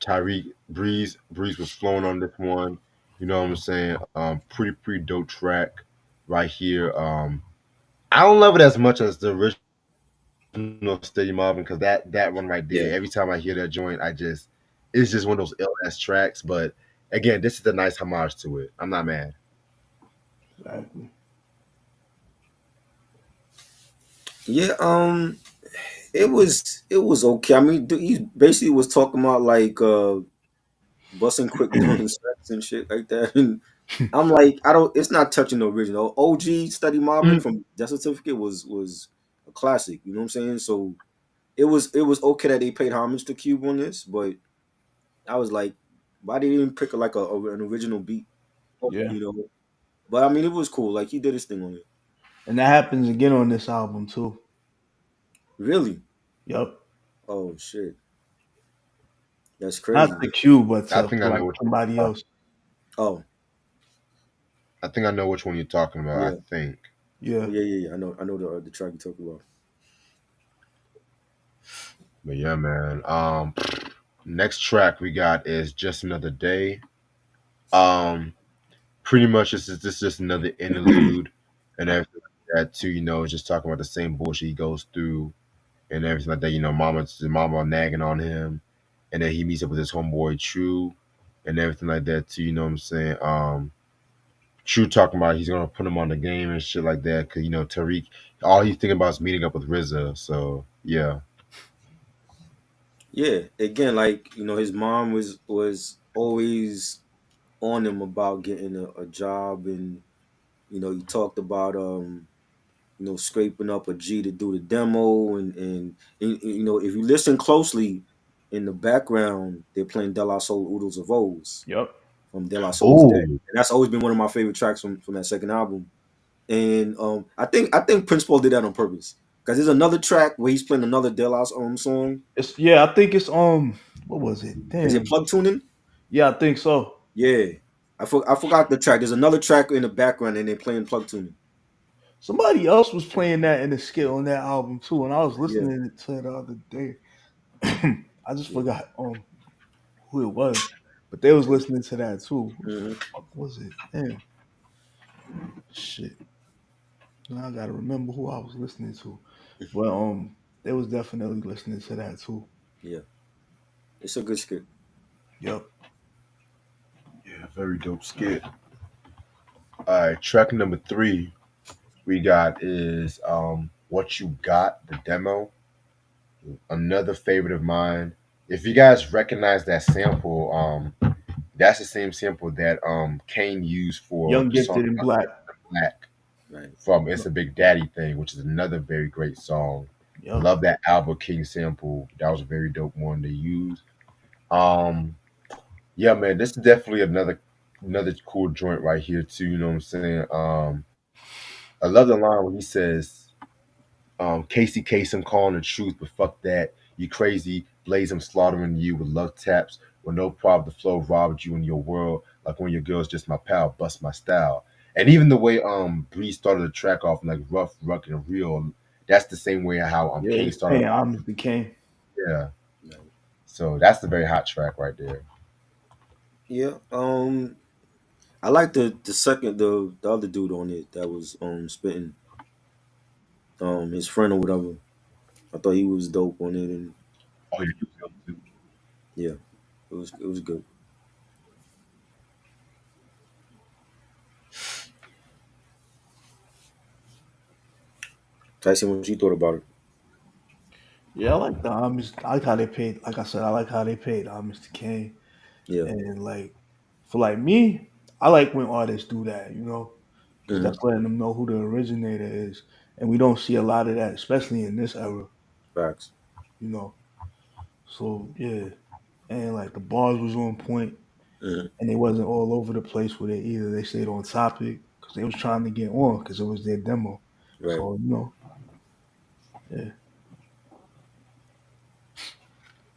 Speaker 1: Tyreek Breeze was flowing on this one. You know what I'm saying? Pretty dope track right here. I don't love it as much as the original Steady Mobbin because that one right there. Every time I hear that
Speaker 2: Yeah.
Speaker 1: joint, it's just one of those ill ass tracks. But again, this is a nice homage to it. I'm not mad.
Speaker 3: Exactly.
Speaker 2: Yeah. It was okay. I mean, he basically was talking about like busting quick during sex and shit like that. And I'm like, I don't. It's not touching the original. OG Study Mobbin
Speaker 1: Mm,
Speaker 2: from Death Certificate was a classic. You know what I'm saying? So it was okay that they paid homage to Cube on this, but I was like, why they didn't pick like an original beat?
Speaker 3: Yeah.
Speaker 2: You know. But I mean, it was cool. Like he did his thing on it.
Speaker 3: And that happens again on this album too.
Speaker 2: Really?
Speaker 3: Yep.
Speaker 2: Oh shit, that's
Speaker 3: Not
Speaker 2: crazy.
Speaker 3: to Q, but
Speaker 1: I think
Speaker 3: to
Speaker 1: I know
Speaker 3: like
Speaker 1: which one.
Speaker 3: somebody else.
Speaker 2: Oh
Speaker 1: I think I know which one you're talking about. I
Speaker 2: yeah,
Speaker 1: think.
Speaker 3: Yeah.
Speaker 2: yeah. I know the track you talking about.
Speaker 1: But yeah, man. Next track we got is Just Another Day. Um, Pretty much this is just another interlude and everything like that too. Just talking about the same bullshit he goes through and everything like that. Mama nagging on him, and then he meets up with his homeboy True, and everything like that too. You know what I'm saying? True talking about he's gonna put him on the game and shit like that because Tariq, all he's thinking about is meeting up with RZA. So yeah,
Speaker 2: Yeah, again, like his mom was always on him about getting a job, and he talked about scraping up a G to do the demo, and if you listen closely in the background, they're playing De La Soul Oodles of O's
Speaker 3: Yep.
Speaker 2: from De La Soul's Dead,
Speaker 1: oh,
Speaker 2: and that's always been one of my favorite tracks from that second album. And I think Prince Paul did that on purpose because there's another track where he's playing another De La song.
Speaker 3: It's yeah, I think it's what was it?
Speaker 2: Is it
Speaker 3: Damn.
Speaker 2: plug tuning?
Speaker 3: Yeah, I think so.
Speaker 2: Yeah. I forgot the track. There's another track in the background and they're playing plug tuning.
Speaker 3: Somebody else was playing that in the skit on that album too, and I was
Speaker 2: Yeah.
Speaker 3: listening to it the other day. I just
Speaker 2: Yeah.
Speaker 3: forgot who it was, but they was listening to that too. Who the
Speaker 2: Hmm.
Speaker 3: fuck was it? Damn, shit. Now I gotta remember who I was listening to, but they was definitely listening to that too.
Speaker 2: Yeah. It's a good skit.
Speaker 3: Yep.
Speaker 1: yeah, very dope skit. All right, track number three we got is What You Got, the demo. Another favorite of mine. If you guys recognize that sample, that's the same sample that Kane used for
Speaker 3: Young,
Speaker 1: the song
Speaker 3: gifted, and black.
Speaker 1: Black
Speaker 2: Right.
Speaker 1: from It's a Big Daddy Thing, which is another very great song.
Speaker 3: Yep.
Speaker 1: Love that Albert King sample. That was a very dope one to use. Um, yeah, man, this is definitely another cool joint right here too. You know what I'm saying? I love the line where he says, Casey Case, I'm calling the truth, but fuck that. You crazy. Blaze, I'm slaughtering you with love taps. With no problem, the flow robbed you in your world. Like when your girl's just my pal, bust my style. And even the way Breeze started the track off like rough, rugged, and real, that's the same way how
Speaker 3: Yeah,
Speaker 1: Kane
Speaker 3: he's
Speaker 1: started.
Speaker 3: paying homage to Kane.
Speaker 1: Yeah.
Speaker 2: Right.
Speaker 1: So that's a very hot track right there.
Speaker 2: Yeah. I like the second the other dude on it that was spitting his friend or whatever. I thought he was dope on it, and
Speaker 1: Oh yeah, you feel too.
Speaker 2: yeah, it was good. Tyson, what you thought about it?
Speaker 3: Yeah, I like the homage. I like how they paid. Like I said, I like how they paid homage to Kane.
Speaker 2: Yeah.
Speaker 3: And like for like me, I like when artists do that, because
Speaker 2: Hmm.
Speaker 3: that's letting them know who the originator is. And we don't see a lot of that, especially in this era,
Speaker 2: Facts.
Speaker 3: you know. So yeah, and like the bars was on point,
Speaker 2: Hmm.
Speaker 3: and they wasn't all over the place with it either. They stayed on topic because they was trying to get on because it was their demo.
Speaker 2: Right.
Speaker 3: So yeah, yeah,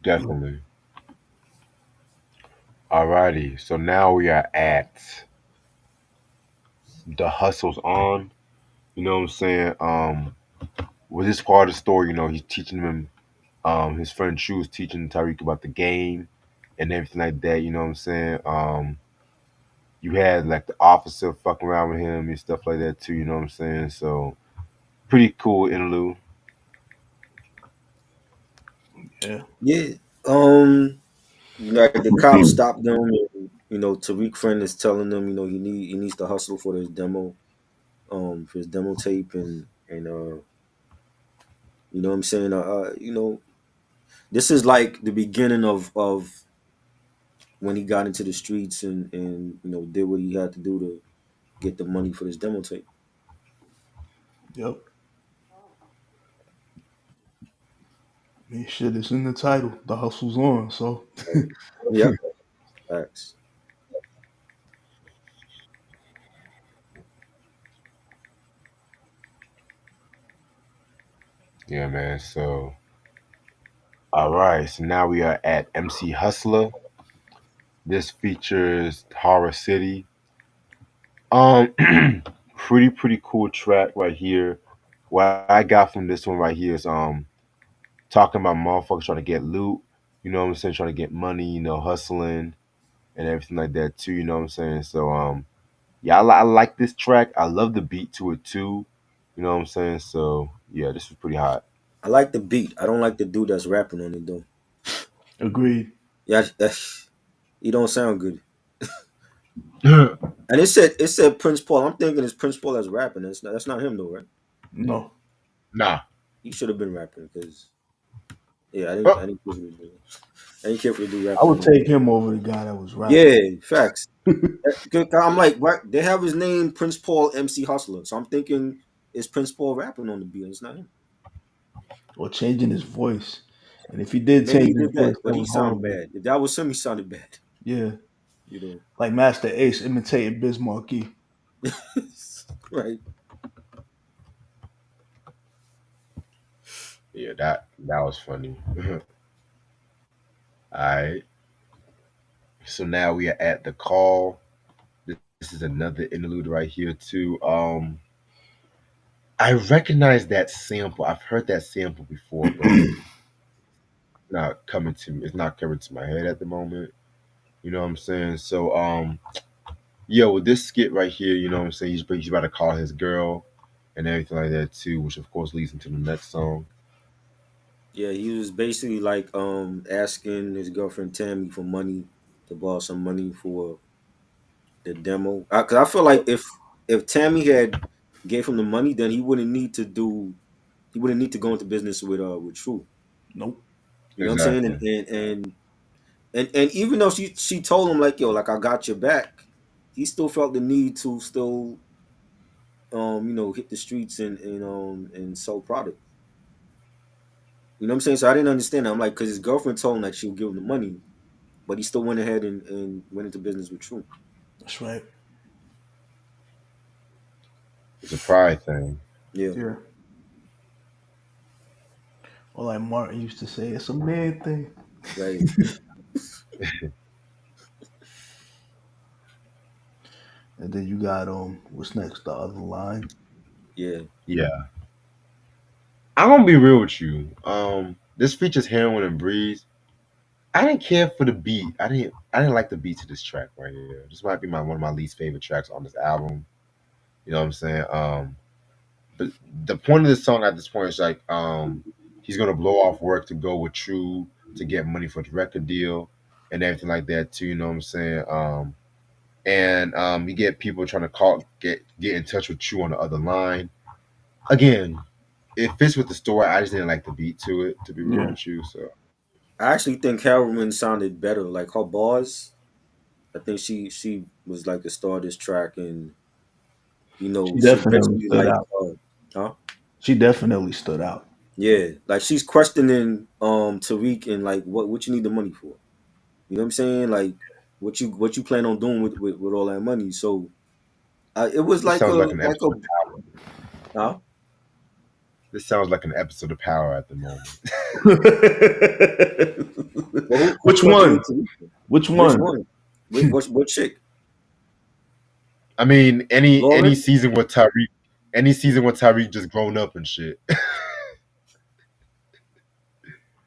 Speaker 1: Definitely. Alrighty, so now we are at the hustle's on. You know what I'm saying? With this part of the story, he's teaching him. His friend Chu was teaching Tariq about the game and everything like that. You know what I'm saying? You had like the officer fucking around with him and stuff like that too. You know what I'm saying? So pretty cool interlude.
Speaker 3: Yeah.
Speaker 2: Yeah. Like the cops stopped them. And, Tariq friend is telling them, he needs to hustle for his demo, for his demo tape, and what I'm saying, this is like the beginning of when he got into the streets and did what he had to do to get the money for this demo tape.
Speaker 3: Yep. I mean, shit, it's in the title. The hustle's on. So,
Speaker 2: Right. Yep. Facts.
Speaker 1: Yeah, man. So all right, so now we are at MC Hustler. This features Horror City. Um, pretty cool track right here. What I got from this one right here is talking about motherfuckers trying to get loot. You know what I'm saying? Trying to get money. Hustling and everything like that too. You know what I'm saying? So yeah, I like this track. I love the beat to it too. You know what I'm saying? So yeah, this was pretty hot.
Speaker 2: I like the beat. I don't like the dude that's rapping on it though.
Speaker 3: agreed.
Speaker 2: Yeah, he don't sound good.
Speaker 1: Nah,
Speaker 2: And it said Prince Paul. I'm thinking it's Prince Paul that's rapping. That's not him though, right?
Speaker 3: No.
Speaker 2: He should have been rapping because yeah, I
Speaker 1: Oh,
Speaker 2: didn't care for the dude. I didn't care for the dude
Speaker 3: I
Speaker 2: rapping
Speaker 3: would
Speaker 2: on it.
Speaker 3: take him over the guy that was rapping.
Speaker 2: Yeah, facts. 'Cause I'm like, right? They have his name Prince Paul MC Hustler, so I'm thinking it's Prince Paul rapping on the beat. It's not him.
Speaker 3: Or changing his voice. And if he did
Speaker 2: Maybe
Speaker 3: change
Speaker 2: he
Speaker 3: his
Speaker 2: did
Speaker 3: voice,
Speaker 2: that,
Speaker 3: that
Speaker 2: but he
Speaker 3: was
Speaker 2: sounded
Speaker 3: horrible.
Speaker 2: bad. If that was him, he sounded bad.
Speaker 3: Yeah.
Speaker 2: You
Speaker 3: Like Master Ace imitating Biz Markie.
Speaker 2: know, right?
Speaker 1: yeah, that was funny. All right. So now we are at the call. This is another interlude right here too. I recognize that sample. I've heard that sample before, but it's not coming to my head at the moment. You know what I'm saying? So yeah, with this skit right here, you know what I'm saying, he's about to call his girl and everything like that too, which of course leads into the next song.
Speaker 2: Yeah, he was basically like asking his girlfriend Tammy for money to borrow some money for the demo. Cause I feel like if Tammy had gave him the money, then he wouldn't need to go into business with True.
Speaker 3: Nope.
Speaker 2: You know what I'm saying?
Speaker 1: Exactly.
Speaker 2: And even though she told him like yo like I got your back, he still felt the need to still hit the streets and sell product. You know what I'm saying? So I didn't understand that. I'm like, because his girlfriend told him that she would give him the money, but he still went ahead and went into business with True.
Speaker 3: That's right.
Speaker 1: It's a pride thing.
Speaker 2: Yeah,
Speaker 3: Yeah. Or like Martin used to say, it's a man thing.
Speaker 2: right.
Speaker 3: And then you got what's next? The other line.
Speaker 2: Yeah,
Speaker 1: Yeah. I'm gonna be real with you. This features Heroin and Breeze. I didn't care for the beat. I didn't like the beat to this track right here. This might be one of my least favorite tracks on this album. You know what I'm saying? But the point of this song at this point is like he's gonna blow off work to go with True to get money for the record deal and everything like that too, you know what I'm saying? And you get people trying to get in touch with True on the other line. Again, it fits with the story. I just didn't like the beat to it, to be real
Speaker 3: Yeah.
Speaker 1: with you. So
Speaker 2: I actually think Heroin sounded better. Like her bars, I think she was like the star of this track, and
Speaker 3: She
Speaker 2: she's
Speaker 3: definitely
Speaker 2: basically
Speaker 3: stood
Speaker 2: like,
Speaker 3: out.
Speaker 2: huh?
Speaker 3: She definitely stood out.
Speaker 2: Yeah, like she's questioning Tariq and like what you need the money for. You know what I'm saying? Like what you plan on doing with all that money. So it was
Speaker 1: this
Speaker 2: like a
Speaker 1: sounds like an
Speaker 2: like a
Speaker 1: episode.
Speaker 2: huh?
Speaker 1: This sounds like an episode of Power at the moment.
Speaker 2: Well, who's
Speaker 3: Which
Speaker 2: questioning
Speaker 3: one?
Speaker 2: Tariq?
Speaker 3: Which
Speaker 2: Which
Speaker 3: one?
Speaker 2: one? What chick?
Speaker 1: I mean, any
Speaker 2: Lauren?
Speaker 1: season with Tyreek, any season with Tyreek just grown up and shit.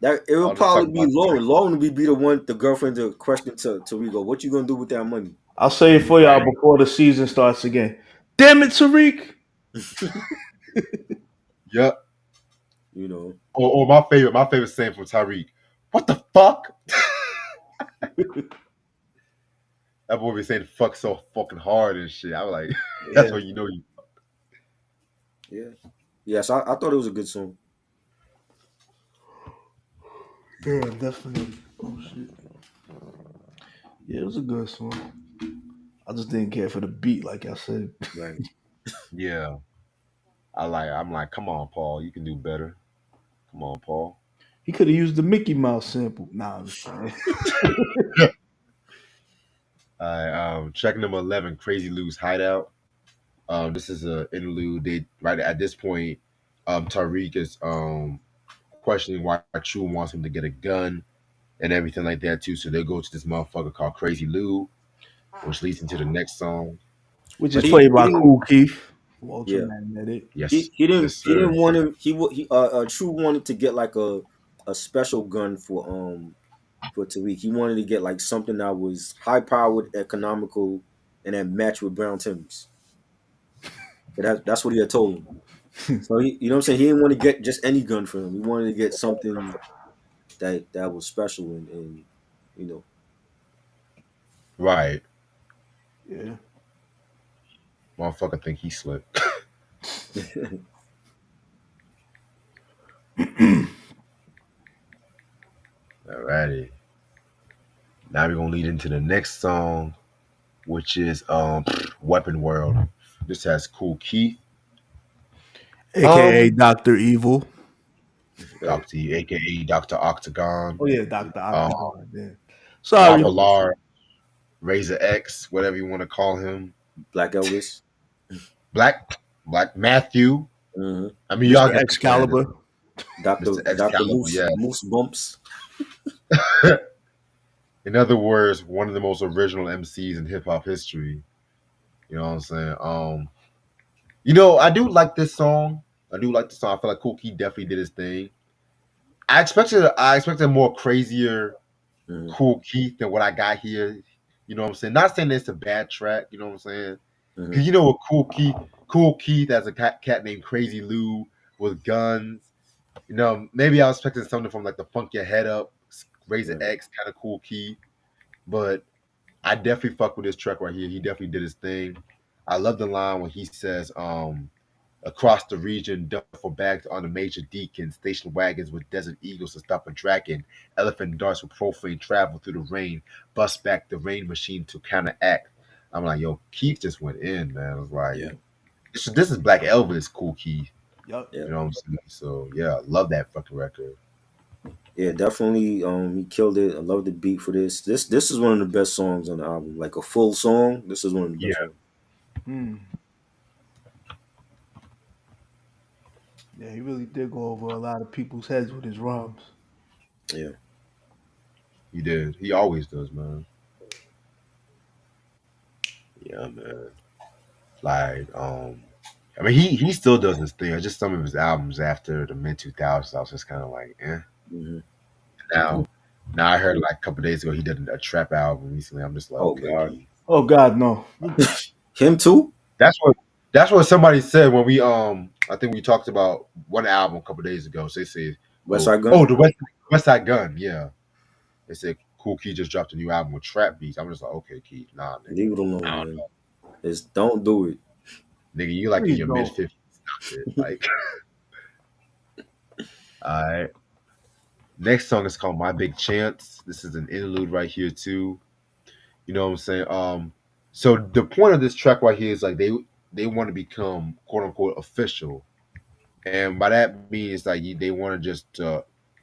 Speaker 2: That it would
Speaker 1: I'll just talk
Speaker 2: probably be
Speaker 1: about
Speaker 2: Lauren. Lauren would be the one, the girlfriend, to question to Rico. What you gonna do with that money?
Speaker 3: I'll say it for y'all
Speaker 1: right.
Speaker 3: before the season starts again. Damn it, Tariq.
Speaker 1: Yep.
Speaker 2: You know.
Speaker 1: Or my favorite saying from Tyreek. What the fuck? That boy be saying fuck so fucking hard and shit. I was like, that's
Speaker 3: Yeah,
Speaker 1: what you know you.
Speaker 2: Yeah. Yes, I thought it was a good song.
Speaker 3: yeah, definitely. Oh shit. Yeah, it was a good song. I just didn't care for the beat, like I said.
Speaker 2: Right.
Speaker 1: Yeah. I'm like, come on, Paul, you can do better. Come on, Paul.
Speaker 3: He could have used the Mickey Mouse sample. Nah, I'm just playing.
Speaker 1: Track number 11, Crazy Lou's Hideout. This is a interlude. They right at this point, Tariq is questioning why True wants him to get a gun and everything like that too. So they go to this motherfucker called Crazy Lou, which leads into the next song,
Speaker 3: Which is
Speaker 2: But
Speaker 1: which is
Speaker 3: played
Speaker 2: he
Speaker 3: by
Speaker 2: didn't.
Speaker 3: Cool Keith, Walter
Speaker 2: Yeah.
Speaker 3: Magnetic.
Speaker 1: yes, yes,
Speaker 2: He
Speaker 1: sir.
Speaker 2: didn't want him. He True wanted to get like a special gun for Tariq. He wanted to get like something that was high powered, economical, and that matched with Brown Timbers. But that's what he had told him. So you know what I'm saying. He didn't want to get just any gun for him. He wanted to get something that was special and you know.
Speaker 1: Right,
Speaker 3: Yeah.
Speaker 1: motherfucker think he slick. Alrighty, now we're gonna lead into the next song, which is Weapon World. This has Cool Keith,
Speaker 3: AKA
Speaker 1: um,
Speaker 3: Dr. Evil.
Speaker 2: Right.
Speaker 1: Doctor, aka Doctor Octagon,
Speaker 3: Oh yeah, Dr.
Speaker 1: um,
Speaker 3: Octagon. Yeah.
Speaker 2: Black
Speaker 3: Sorry.
Speaker 2: Elvis.
Speaker 1: Popular, Razor X, whatever you want to call him,
Speaker 2: Black Elvis.
Speaker 1: Black Black Matthew.
Speaker 2: hmm
Speaker 1: I mean, y'all
Speaker 3: Mr.
Speaker 1: get the point.
Speaker 3: Excalibur.
Speaker 2: Doctor
Speaker 1: Excalibur,
Speaker 2: Moose
Speaker 1: yeah.
Speaker 2: Moose Bumps.
Speaker 1: In other words, one of the most original MCs in hip hop history. You know what I'm saying? I do like this song. I do like the song. I feel like Kool Keith definitely did his thing. I expected a more crazier
Speaker 2: hmm
Speaker 1: Kool Keith than what I got here. You know what I'm saying? Not saying it's a bad track. You know what I'm saying?
Speaker 2: hmm
Speaker 1: Because you know what, Cool Keith has a cat named Crazy Lou with guns. Maybe I was expecting something from like the Funk Your Head Up, Razor
Speaker 2: Right.
Speaker 1: X kind of Cool Keith, but I definitely fuck with this track right here. He definitely did his thing. I love the line when he says, across the region, duffel bags on the major deacon, station wagons with desert eagles to stop a dragon, elephant darts with profane travel through the rain, bust back the rain machine to counteract. I'm like, yo, Keith just went in, man. I was like,
Speaker 2: Yeah.
Speaker 1: this is Black Elvis, Cool Keith.
Speaker 3: Yup.
Speaker 1: You
Speaker 2: Yeah.
Speaker 1: know what I'm saying? So yeah, I love that fucking record.
Speaker 2: Yeah. Definitely. He killed it. I love the beat for this. This is one of the best songs on the album. Like a full song. This is one of the best
Speaker 1: Yeah,
Speaker 2: ones.
Speaker 3: Hmm. Yeah, he really did go over a lot of people's heads with his rhymes.
Speaker 2: Yeah.
Speaker 1: he did. He always does, man. Yeah, man. Like, I mean, he still does his thing. Just some of his albums after the mid 2000s, I was just kind of like, eh.
Speaker 2: hmm
Speaker 1: Now, now I heard like a couple days ago he did a trap album recently. I'm just like,
Speaker 2: Oh
Speaker 1: okay,
Speaker 2: God.
Speaker 1: Keith.
Speaker 3: Oh God, no.
Speaker 2: Him too.
Speaker 1: That's what that's what somebody said when we I think we talked about one album a couple days ago. So they said,
Speaker 2: West Side Gun.
Speaker 1: the West Side Gun, yeah. They said Cool Keith just dropped a new album with trap beats. I'm just like, okay, Keith, nah, nigga.
Speaker 2: Leave it
Speaker 1: I
Speaker 2: alone,
Speaker 1: don't
Speaker 2: man. Just don't do it.
Speaker 1: know. Nigga, you like in
Speaker 3: Please
Speaker 1: your mid
Speaker 3: don't.
Speaker 1: 50s. Stop it. Like, all right. Next song is called My Big Chance. This is an interlude right here too. You know what I'm saying? So the point of this track right here is like they want to become quote unquote official, and by that means like they want to just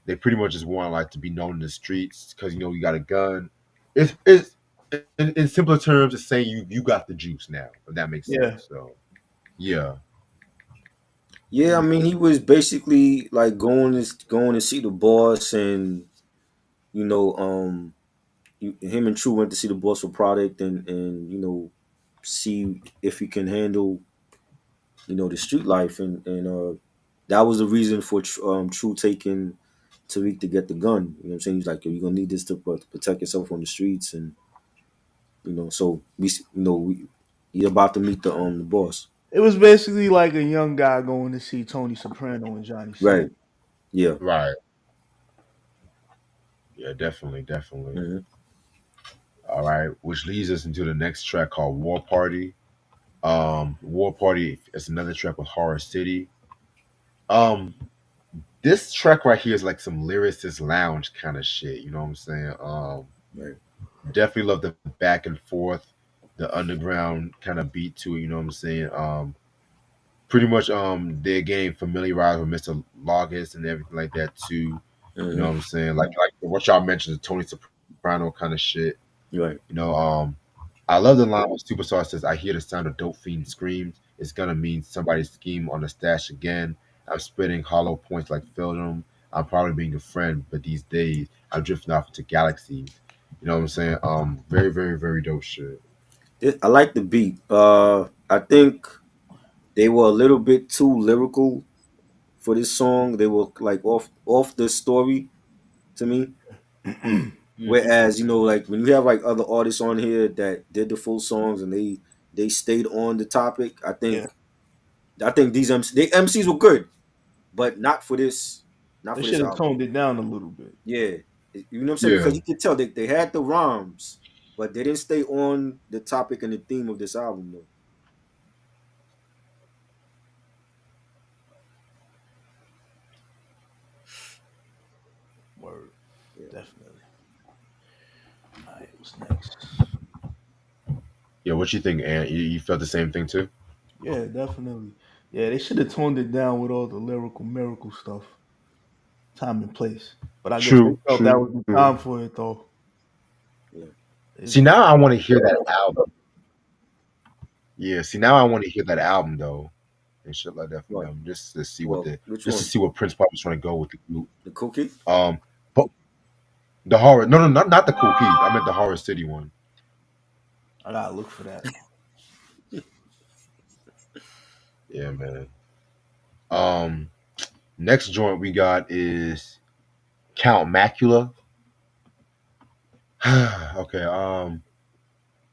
Speaker 1: they pretty much just want like to be known in the streets because you got a gun. It's in simpler terms, it's saying you got the juice now. If that makes sense.
Speaker 3: Yeah.
Speaker 1: So yeah,
Speaker 2: Yeah, I mean, he was basically like going to see the boss, and you know, him and True went to see the boss for product, and see if he can handle the street life, and that was the reason for True taking Tariq to get the gun. You know what I'm saying? He's like, you're gonna need this to protect yourself on the streets, and so we he's about to meet the boss.
Speaker 3: It was basically like a young guy going to see Tony Soprano and Johnny
Speaker 2: Right.
Speaker 3: Sins.
Speaker 2: Yeah.
Speaker 1: Right. Yeah, definitely, definitely.
Speaker 2: Hmm.
Speaker 1: All right, which leads us into the next track called War Party. War Party is another track with Horror City. Um, this track right here is like some lyricist lounge kind of shit. You know what I'm saying?
Speaker 2: Right.
Speaker 1: Definitely love the back and forth, the underground kind of beat to it. You know what I'm saying? Pretty much they're getting familiarized with Mr. Loggins and everything like that too. You know
Speaker 2: Hmm.
Speaker 1: what I'm saying? Like what y'all mentioned, the Tony Soprano kind of shit.
Speaker 2: Right.
Speaker 1: You know, I love the line where Superstar says, "I hear the sound of dope fiend screams. It's gonna mean somebody's scheme on the stash again. I'm spitting hollow points like film. I'm probably being a friend, but these days I'm drifting off into galaxies." You know what I'm saying? Very, very, very dope shit.
Speaker 2: I like the beat. I think they were a little bit too lyrical for this song. They were like off the story to me.
Speaker 1: Mhm.
Speaker 2: Whereas like when you have like other artists on here that did the full songs and they stayed on the topic,
Speaker 3: Yeah,
Speaker 2: I think they MCs were good, but not
Speaker 3: they
Speaker 2: for this
Speaker 3: should have
Speaker 2: album.
Speaker 3: toned it down a little bit.
Speaker 2: Yeah, you know what I'm saying,
Speaker 1: Yeah,
Speaker 2: because you could tell they had the rhymes, but they didn't stay on the topic and the theme of this album though.
Speaker 3: Word,
Speaker 2: Yeah,
Speaker 3: definitely. All right, what's next?
Speaker 1: yeah. What you think, Ant? You felt the same thing too?
Speaker 3: Yeah, definitely. Yeah, they should have toned it down with all the lyrical miracle stuff, time and place. But I guess they
Speaker 1: True,
Speaker 3: felt that
Speaker 1: true.
Speaker 3: was the time for it, though.
Speaker 2: yeah.
Speaker 3: Is
Speaker 1: See,
Speaker 3: what
Speaker 1: now I want to hear that album. Yeah, see, now I want to hear that album though, and shit like that from
Speaker 2: What?
Speaker 1: them,
Speaker 2: Well, which
Speaker 1: just to
Speaker 2: one?
Speaker 1: see what Prince Pop was trying to go with the group.
Speaker 2: The Cookie?
Speaker 1: Um, but the horror, no, no, not the Cool Keith. I meant the Horror City one.
Speaker 3: I gotta look for that.
Speaker 1: Yeah, man. Um, next joint we got is Count Macula. Okay.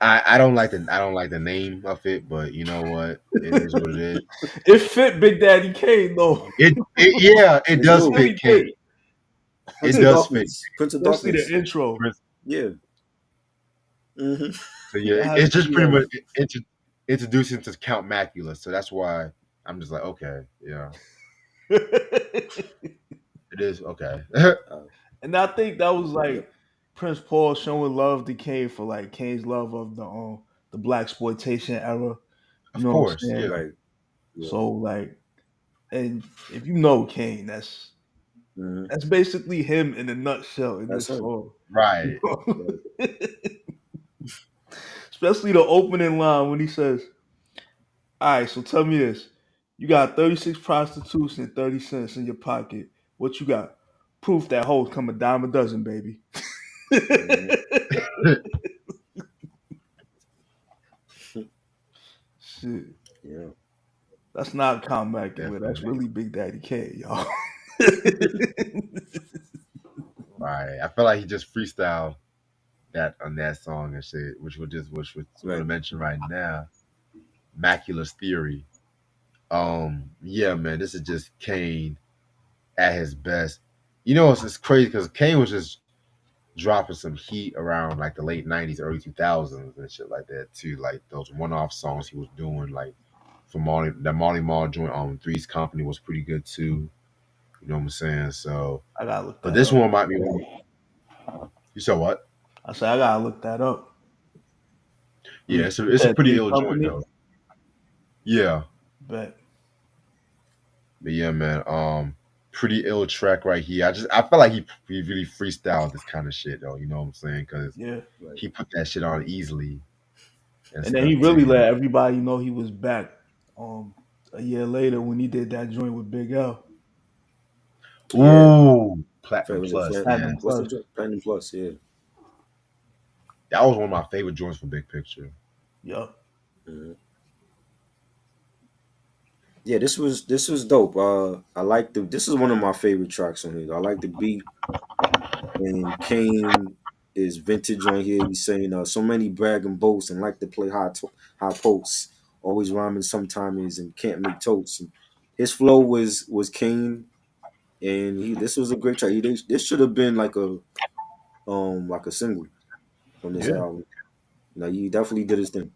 Speaker 1: I don't like the name of it, but you know what? It is what it is.
Speaker 3: It fit Big Daddy Kane though.
Speaker 1: Yeah, it
Speaker 2: It
Speaker 1: does
Speaker 3: It
Speaker 2: do.
Speaker 3: really
Speaker 1: fit Kane.
Speaker 3: did.
Speaker 2: Prince
Speaker 1: It
Speaker 2: of
Speaker 1: does fit.
Speaker 2: Darkness. Prince of
Speaker 3: Especially the
Speaker 2: Darkness.
Speaker 3: intro.
Speaker 1: Prince.
Speaker 2: Yeah. Hmm.
Speaker 1: So yeah,
Speaker 3: That has
Speaker 1: it's
Speaker 3: to
Speaker 1: just
Speaker 3: be
Speaker 1: pretty much introducing to Count Macula. So that's why I'm just like, okay, yeah, it is okay.
Speaker 2: Uh,
Speaker 3: And I think that was like
Speaker 2: yep.
Speaker 3: Prince Paul showing love to Kane for like Kane's love of the black exploitation era. You
Speaker 1: Of
Speaker 3: know what I'm
Speaker 1: course,
Speaker 3: saying?
Speaker 1: yeah,
Speaker 2: Right. Yeah.
Speaker 3: So like, and if you know Kane,
Speaker 2: Hmm.
Speaker 3: that's basically him in a nutshell in
Speaker 2: That's
Speaker 3: this
Speaker 2: him.
Speaker 3: song. You
Speaker 1: right.
Speaker 3: know?
Speaker 2: Right.
Speaker 3: Especially the opening line when he says, "All right, so tell me this: you got 36 prostitutes and 30 cents in your pocket. What you got? Proof that hoes come a dime a dozen, baby."
Speaker 2: Hmm.
Speaker 3: Shit,
Speaker 2: Yeah.
Speaker 3: that's not Count Macula. That's
Speaker 1: Definitely.
Speaker 3: really Big Daddy K, y'all.
Speaker 1: Right. I feel like he just freestyled that on that song and shit, which was going to
Speaker 2: Right.
Speaker 1: mention right now, Macula's Theory. Yeah, man, this is just Kane at his best. You know, it's crazy because Kane was just dropping some heat around like the late '90s, early 2000s, and shit like that too. Like those one-off songs he was doing, like for Molly Mall joint on Three's Company was pretty good too. You know what I'm saying? So,
Speaker 3: I gotta look
Speaker 1: but
Speaker 3: that
Speaker 1: this
Speaker 3: up.
Speaker 1: one might be. You said what?
Speaker 3: I said I gotta look that up.
Speaker 1: Yeah,
Speaker 3: You
Speaker 1: it's a
Speaker 3: said
Speaker 1: pretty
Speaker 3: Three's
Speaker 1: ill joint
Speaker 3: Company,
Speaker 1: though. Yeah,
Speaker 3: but
Speaker 1: but yeah, man. Pretty ill track right here. I feel like he really freestyled this kind of shit though. You know what I'm saying? Because
Speaker 3: yeah.
Speaker 2: Right.
Speaker 1: he put that shit on easily and
Speaker 3: And then he
Speaker 1: stuff
Speaker 3: really
Speaker 1: too.
Speaker 3: let everybody know he was back. Um, a year later when he did that joint with Big L,
Speaker 2: Yeah.
Speaker 1: Ooh, Platinum
Speaker 2: Was it
Speaker 1: Plus,
Speaker 3: Platinum
Speaker 1: yes.
Speaker 2: what's the
Speaker 3: Plus.
Speaker 2: joint? Platinum Plus. Yeah.
Speaker 1: That was one of my favorite joints for Big Picture.
Speaker 3: Yup.
Speaker 2: Mhm. Yeah, this was dope. I like the. This is one of my favorite tracks on here. I like the beat, and Kane is vintage on here. He's saying so many brag and boast and like to play high posts, always rhyming sometimes and can't make toast. And his flow was Kane, and he this was a great track. This should have been like a single from this
Speaker 3: Yeah.
Speaker 2: album. Now he definitely did his thing.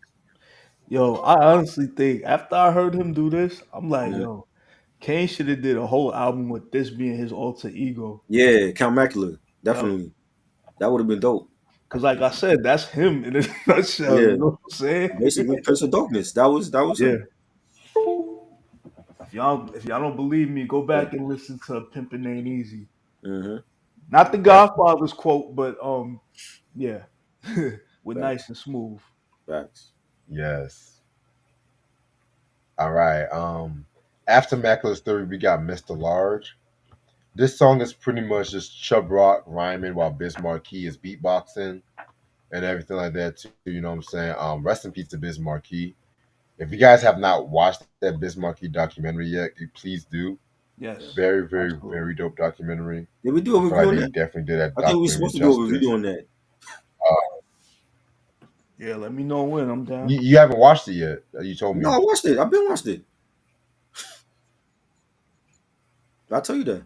Speaker 3: Yo, I honestly think after I heard him do this, I'm like,
Speaker 2: Mhm.
Speaker 3: yo, Kane should have did a whole album with this being his alter ego.
Speaker 2: Yeah, Count Macula,
Speaker 3: Yo,
Speaker 2: definitely. That would have been dope.
Speaker 3: because like I said, that's him in a nutshell.
Speaker 2: Yeah,
Speaker 3: You know what I'm saying?
Speaker 2: basically Prince of Darkness. That was
Speaker 3: Yeah.
Speaker 2: him.
Speaker 3: If y'all don't believe me, go
Speaker 2: Yeah.
Speaker 3: back and listen to "Pimpin' Ain't Easy."
Speaker 2: Mm-hmm.
Speaker 3: Not the
Speaker 1: Definitely.
Speaker 3: Godfather's quote, but yeah, with nice
Speaker 2: Facts.
Speaker 3: and smooth.
Speaker 2: Facts.
Speaker 1: Yes. All right. After Macula's Theory, we got Mr. Large. This song is pretty much just Chub Rock rhyming while Biz Markie is beatboxing and everything like that too. You know what I'm saying? Rest in peace to Biz Markie. If you guys have not watched that Biz Markie documentary yet, please do.
Speaker 2: Yeah.
Speaker 3: Yes,
Speaker 1: Very, very,
Speaker 3: absolutely.
Speaker 1: very dope documentary.
Speaker 2: Did we do a
Speaker 1: I feel
Speaker 2: review
Speaker 1: like
Speaker 2: on
Speaker 1: they
Speaker 2: that?
Speaker 1: definitely did that
Speaker 2: I think we were
Speaker 1: documentary
Speaker 2: supposed to do a review
Speaker 1: justice.
Speaker 2: on that.
Speaker 3: Yeah, let me know when I'm down.
Speaker 1: You haven't watched it yet. You told
Speaker 2: No,
Speaker 1: me.
Speaker 2: I watched it. I've been watched it. I tell you that.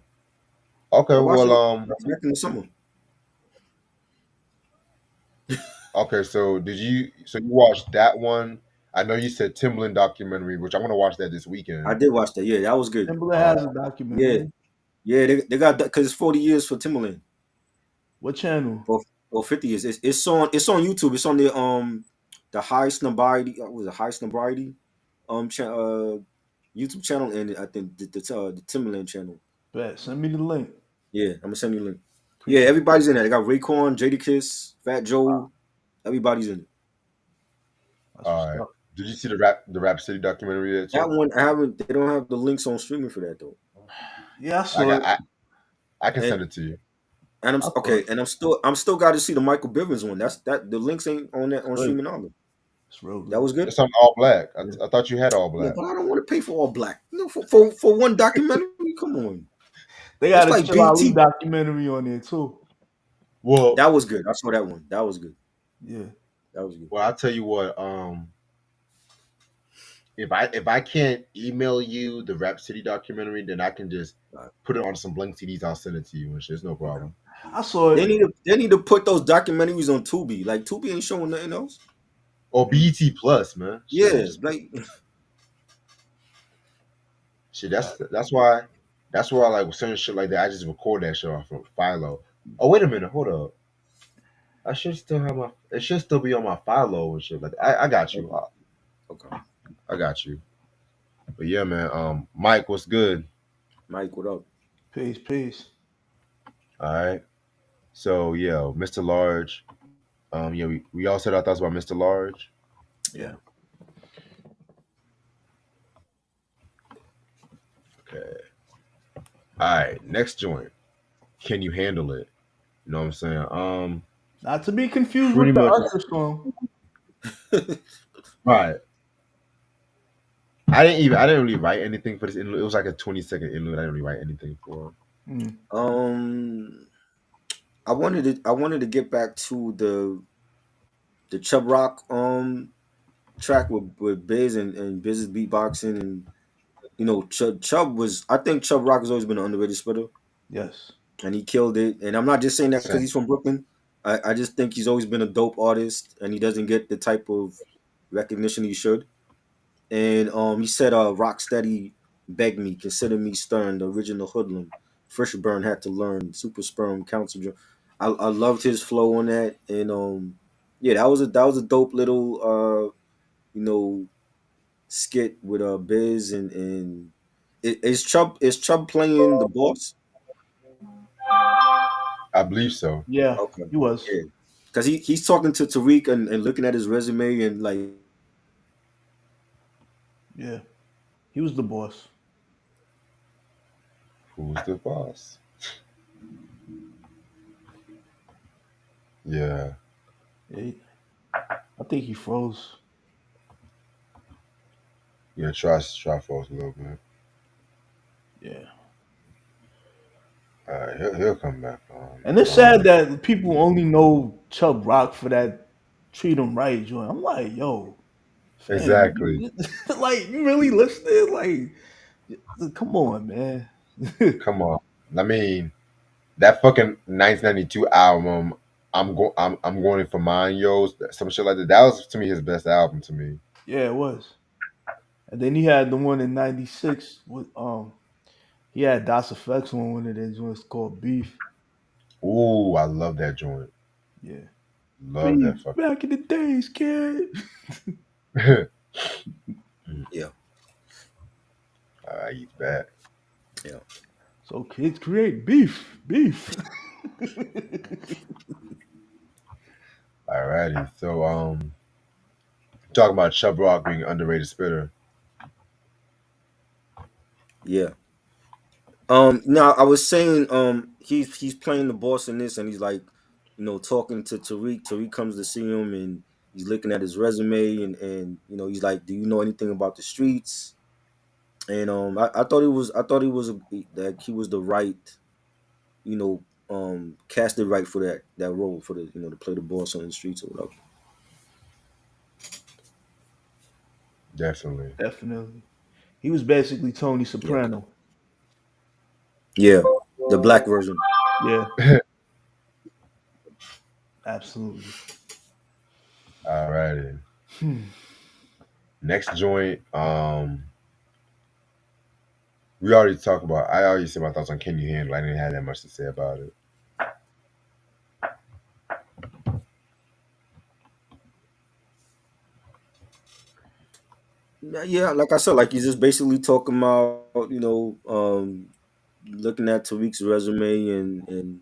Speaker 1: Okay,
Speaker 2: I watched
Speaker 1: well,
Speaker 2: it back in the summer.
Speaker 1: okay. So did you? So you watched that one? I know you said Timbaland documentary, which I'm gonna watch that this
Speaker 2: I
Speaker 1: weekend.
Speaker 2: did watch that. Yeah, that was good.
Speaker 3: Timberland
Speaker 1: Uh,
Speaker 3: has a
Speaker 2: Yeah,
Speaker 3: documentary.
Speaker 2: yeah. They got that because it's 40 years for Timberland.
Speaker 3: What channel?
Speaker 2: Or 50 years. It's on YouTube. It's on the High Snobiety. What was it? High Snobiety YouTube channel, and I think the Timberland channel.
Speaker 3: Bet. Send me the link.
Speaker 2: Yeah, I'm gonna send you a link. Yeah,
Speaker 3: Appreciate it.
Speaker 2: everybody's in there. They got Raekwon, Jadakiss, Fat Joe. Everybody's in it.
Speaker 3: That's
Speaker 1: all
Speaker 3: what's
Speaker 1: right.
Speaker 3: up.
Speaker 1: Did you see the Rap City documentary yet
Speaker 2: That
Speaker 1: too?
Speaker 2: one I haven't. They don't have the links on streaming for that though.
Speaker 3: Yeah, I
Speaker 1: I
Speaker 3: saw
Speaker 1: got.
Speaker 3: it.
Speaker 1: I can
Speaker 2: And
Speaker 1: send it to you.
Speaker 2: and I'm
Speaker 3: I saw
Speaker 2: okay.
Speaker 3: it.
Speaker 2: And I'm still got to see the Michael Bivins one. That the links ain't on that
Speaker 3: It's
Speaker 2: on
Speaker 3: good.
Speaker 2: streaming either.
Speaker 3: It's real
Speaker 2: That
Speaker 3: good.
Speaker 2: was good.
Speaker 1: It's on All Black.
Speaker 3: Yeah.
Speaker 1: I thought you had All
Speaker 2: Yeah,
Speaker 1: Black.
Speaker 2: but I don't want to pay for all black. For one documentary. Come on,
Speaker 3: They
Speaker 2: it's
Speaker 3: got a
Speaker 2: like
Speaker 3: Chill Ali
Speaker 2: BT.
Speaker 3: documentary on there too.
Speaker 1: Well,
Speaker 2: That was good. I saw that one. That was good.
Speaker 3: Yeah.
Speaker 2: That was good.
Speaker 1: well, I'll tell you what. If I can't email you the Rap City documentary, then I can just
Speaker 2: All right.
Speaker 1: put it on some blank CDs. I'll send it to you, and shit. It's no
Speaker 2: Okay.
Speaker 1: problem.
Speaker 3: I saw it.
Speaker 2: They need to put those documentaries on Tubi. Like Tubi ain't showing nothing else.
Speaker 1: Or BET Plus, man. Shit,
Speaker 2: Yeah,
Speaker 1: just
Speaker 2: like
Speaker 1: shit. That's why like with certain shit like that, I just record that shit off from Philo. Oh wait a minute, hold up. I should still have my. It should still be on my Philo and shit like that. I got you.
Speaker 2: okay, okay.
Speaker 1: I got you. But yeah, man. Mike, what's good?
Speaker 2: Mike, what up?
Speaker 3: Peace, peace.
Speaker 1: All right. So yeah, Mr. Large. Yeah, we all said our thoughts about Mr. Large.
Speaker 3: Yeah.
Speaker 1: Okay. All right. Next joint. Can you handle it? You know what I'm saying?
Speaker 3: Not to be confused
Speaker 1: Pretty
Speaker 3: with the
Speaker 1: much.
Speaker 3: Usher song.
Speaker 1: Right. I didn't really write anything for this interlude. It was like a 20-second interlude. I didn't really write anything for.
Speaker 3: Mm.
Speaker 2: um, I wanted to get back to the Chub Rock track with Biz and Biz's beatboxing, and Chubb was. I think Chub Rock has always been an underrated spitter,
Speaker 3: Yes.
Speaker 2: and he killed it. And I'm not just saying that because
Speaker 1: Same.
Speaker 2: he's from Brooklyn. I just think he's always been a dope artist, and he doesn't get the type of recognition he should. And he said, Rocksteady begged me, consider me stern, the original hoodlum. Fresh burn had to learn, super sperm, council. I loved his flow on that, and yeah, that was a dope little you know skit with Biz and is Chubb playing the boss?
Speaker 1: I believe so.
Speaker 3: Yeah,
Speaker 2: Okay,
Speaker 3: he was.
Speaker 2: yeah, because he's talking to Tariq and looking at his resume and like
Speaker 3: Yeah. He was the boss.
Speaker 1: Who's the boss? Yeah.
Speaker 3: I think he froze.
Speaker 1: Yeah, try for us a little bit.
Speaker 3: Yeah.
Speaker 1: All right, he'll come back
Speaker 3: And it's
Speaker 1: on.
Speaker 3: sad that people only know Chubb Rock for that treat 'em right joint. I'm like, yo, fam,
Speaker 1: Exactly.
Speaker 3: like you really listening? Come on, man.
Speaker 1: Come on. I mean, that fucking 1992 album. I'm going in for mine, yo. Some shit like that. That was to me his best album to me.
Speaker 3: Yeah, it was. And then he had the one in '96 with he had Das Effects on one of those joints called Beef.
Speaker 1: Ooh, I love that joint.
Speaker 3: Yeah.
Speaker 1: Love that
Speaker 3: Beef
Speaker 1: fucking.
Speaker 3: back in the days, kid.
Speaker 2: Yeah,
Speaker 1: He's back.
Speaker 2: yeah,
Speaker 3: So kids create beef. Beef.
Speaker 1: Alrighty. So talking about Chubb Rock being an underrated spitter.
Speaker 2: yeah. Now I was saying, he's playing the boss in this, and he's like, talking to Tariq. Tariq comes to see him, and he's looking at his resume, and he's like, "Do you know anything about the streets?" And that he was the right, casted right for that role, for the to play the boss on the streets or whatever.
Speaker 1: Definitely.
Speaker 3: Definitely. He was basically Tony
Speaker 2: Yeah,
Speaker 3: Soprano.
Speaker 2: yeah, the black version.
Speaker 3: Yeah, absolutely.
Speaker 1: Alrighty.
Speaker 3: Hmm.
Speaker 1: Next joint. We already talked about. I already said my thoughts on Can You Handle. I didn't have that much to say about it.
Speaker 2: Yeah, like I said, like he's just basically talking about, looking at Tariq's resume, and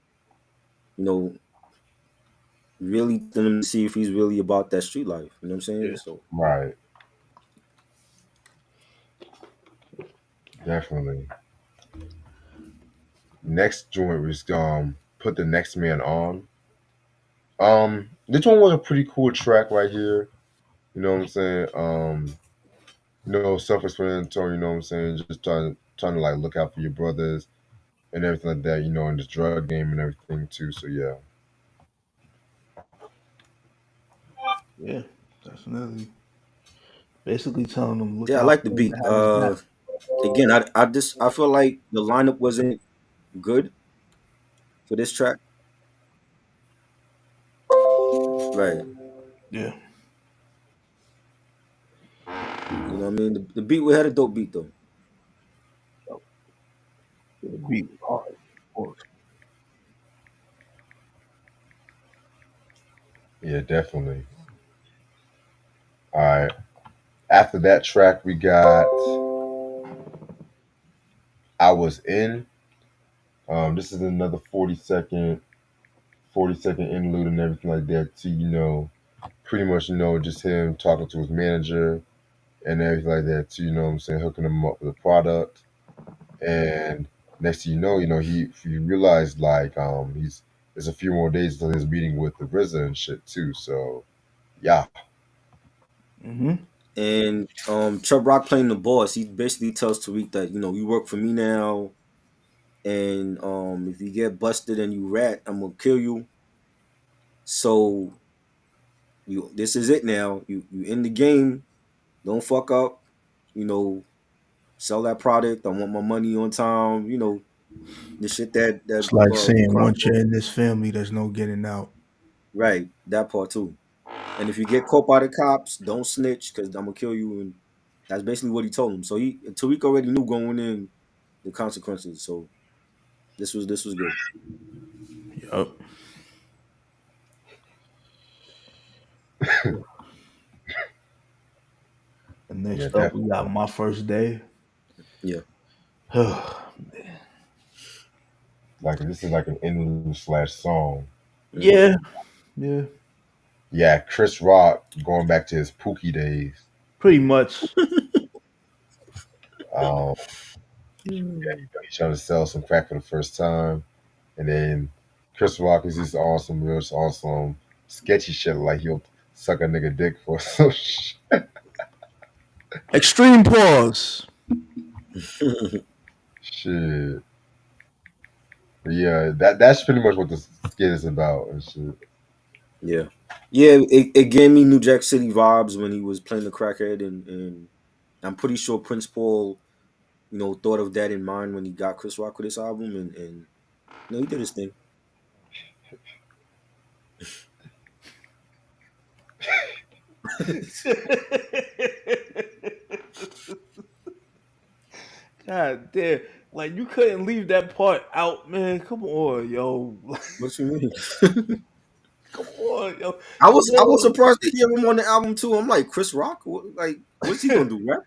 Speaker 2: you know really telling him to see if he's really about that street life. You know what I'm saying?
Speaker 3: Yeah.
Speaker 2: So
Speaker 1: Right. Definitely. Next joint was Put the Next Man On. This one was a pretty cool track right here. You know what I'm saying? Self-explanatory. You know what I'm saying? Just trying to like look out for your brothers and everything like that. In this drug game and everything too. So yeah,
Speaker 3: Yeah, definitely. Basically telling him look
Speaker 2: yeah, I
Speaker 3: out
Speaker 2: like the
Speaker 3: for him to
Speaker 2: beat.
Speaker 3: have his back.
Speaker 2: Again, I feel like the lineup wasn't good for this track. Right.
Speaker 3: Yeah.
Speaker 2: You know what I mean? The beat, we had a dope beat though.
Speaker 3: The beat was hard. Of course.
Speaker 1: yeah, definitely. All right. After that track, we got I Was In. This is another 40-second interlude and everything like that. To pretty much just him talking to his manager and everything like that. To what I'm saying, hooking him up with a product. And next thing he realized like he's there's a few more days until his meeting with the RZA and shit too. So yeah,
Speaker 3: Mm-hmm.
Speaker 2: And Chubb Rock playing the boss, he basically tells Tariq that, you work for me now, and if you get busted and you rat, I'm gonna kill you. So this is it now. You in the game. Don't fuck up. You know, sell that product. I want my money on time. The shit that
Speaker 3: It's like
Speaker 2: the
Speaker 3: saying
Speaker 2: crime
Speaker 3: once you're
Speaker 2: boss.
Speaker 3: in this family, there's no getting out.
Speaker 2: Right, that part too. And if you get caught by the cops, don't snitch because I'm gonna kill you. And that's basically what he told him. So Tariq already knew going in the consequences. So this was good.
Speaker 3: Yup. And
Speaker 1: yeah,
Speaker 3: next up, we
Speaker 1: definitely.
Speaker 3: got My First Day.
Speaker 2: Yeah.
Speaker 1: Like this is like an interlude slash song.
Speaker 2: Hmm.
Speaker 3: Yeah, yeah,
Speaker 1: Yeah, Chris Rock going back to his Pookie days.
Speaker 3: pretty much.
Speaker 1: Um, he's trying to sell some crack for the first time, and then Chris Rock is just awesome, real awesome. sketchy shit like he'll suck a nigga dick for some
Speaker 3: Extreme pause.
Speaker 1: shit. But yeah, that's pretty much what the skit is about and shit.
Speaker 2: Yeah, yeah. It gave me New Jack City vibes when he was playing the crackhead, and I'm pretty sure Prince Paul, thought of that in mind when he got Chris Rock with this album, and he did his thing.
Speaker 3: God damn. Like you couldn't leave that part out, man. Come on, yo.
Speaker 2: What you mean?
Speaker 3: Come on, yo.
Speaker 2: I was
Speaker 3: Yo.
Speaker 2: surprised to hear him on the album too. I'm like, Chris Rock, like, what's he gonna do? Rap?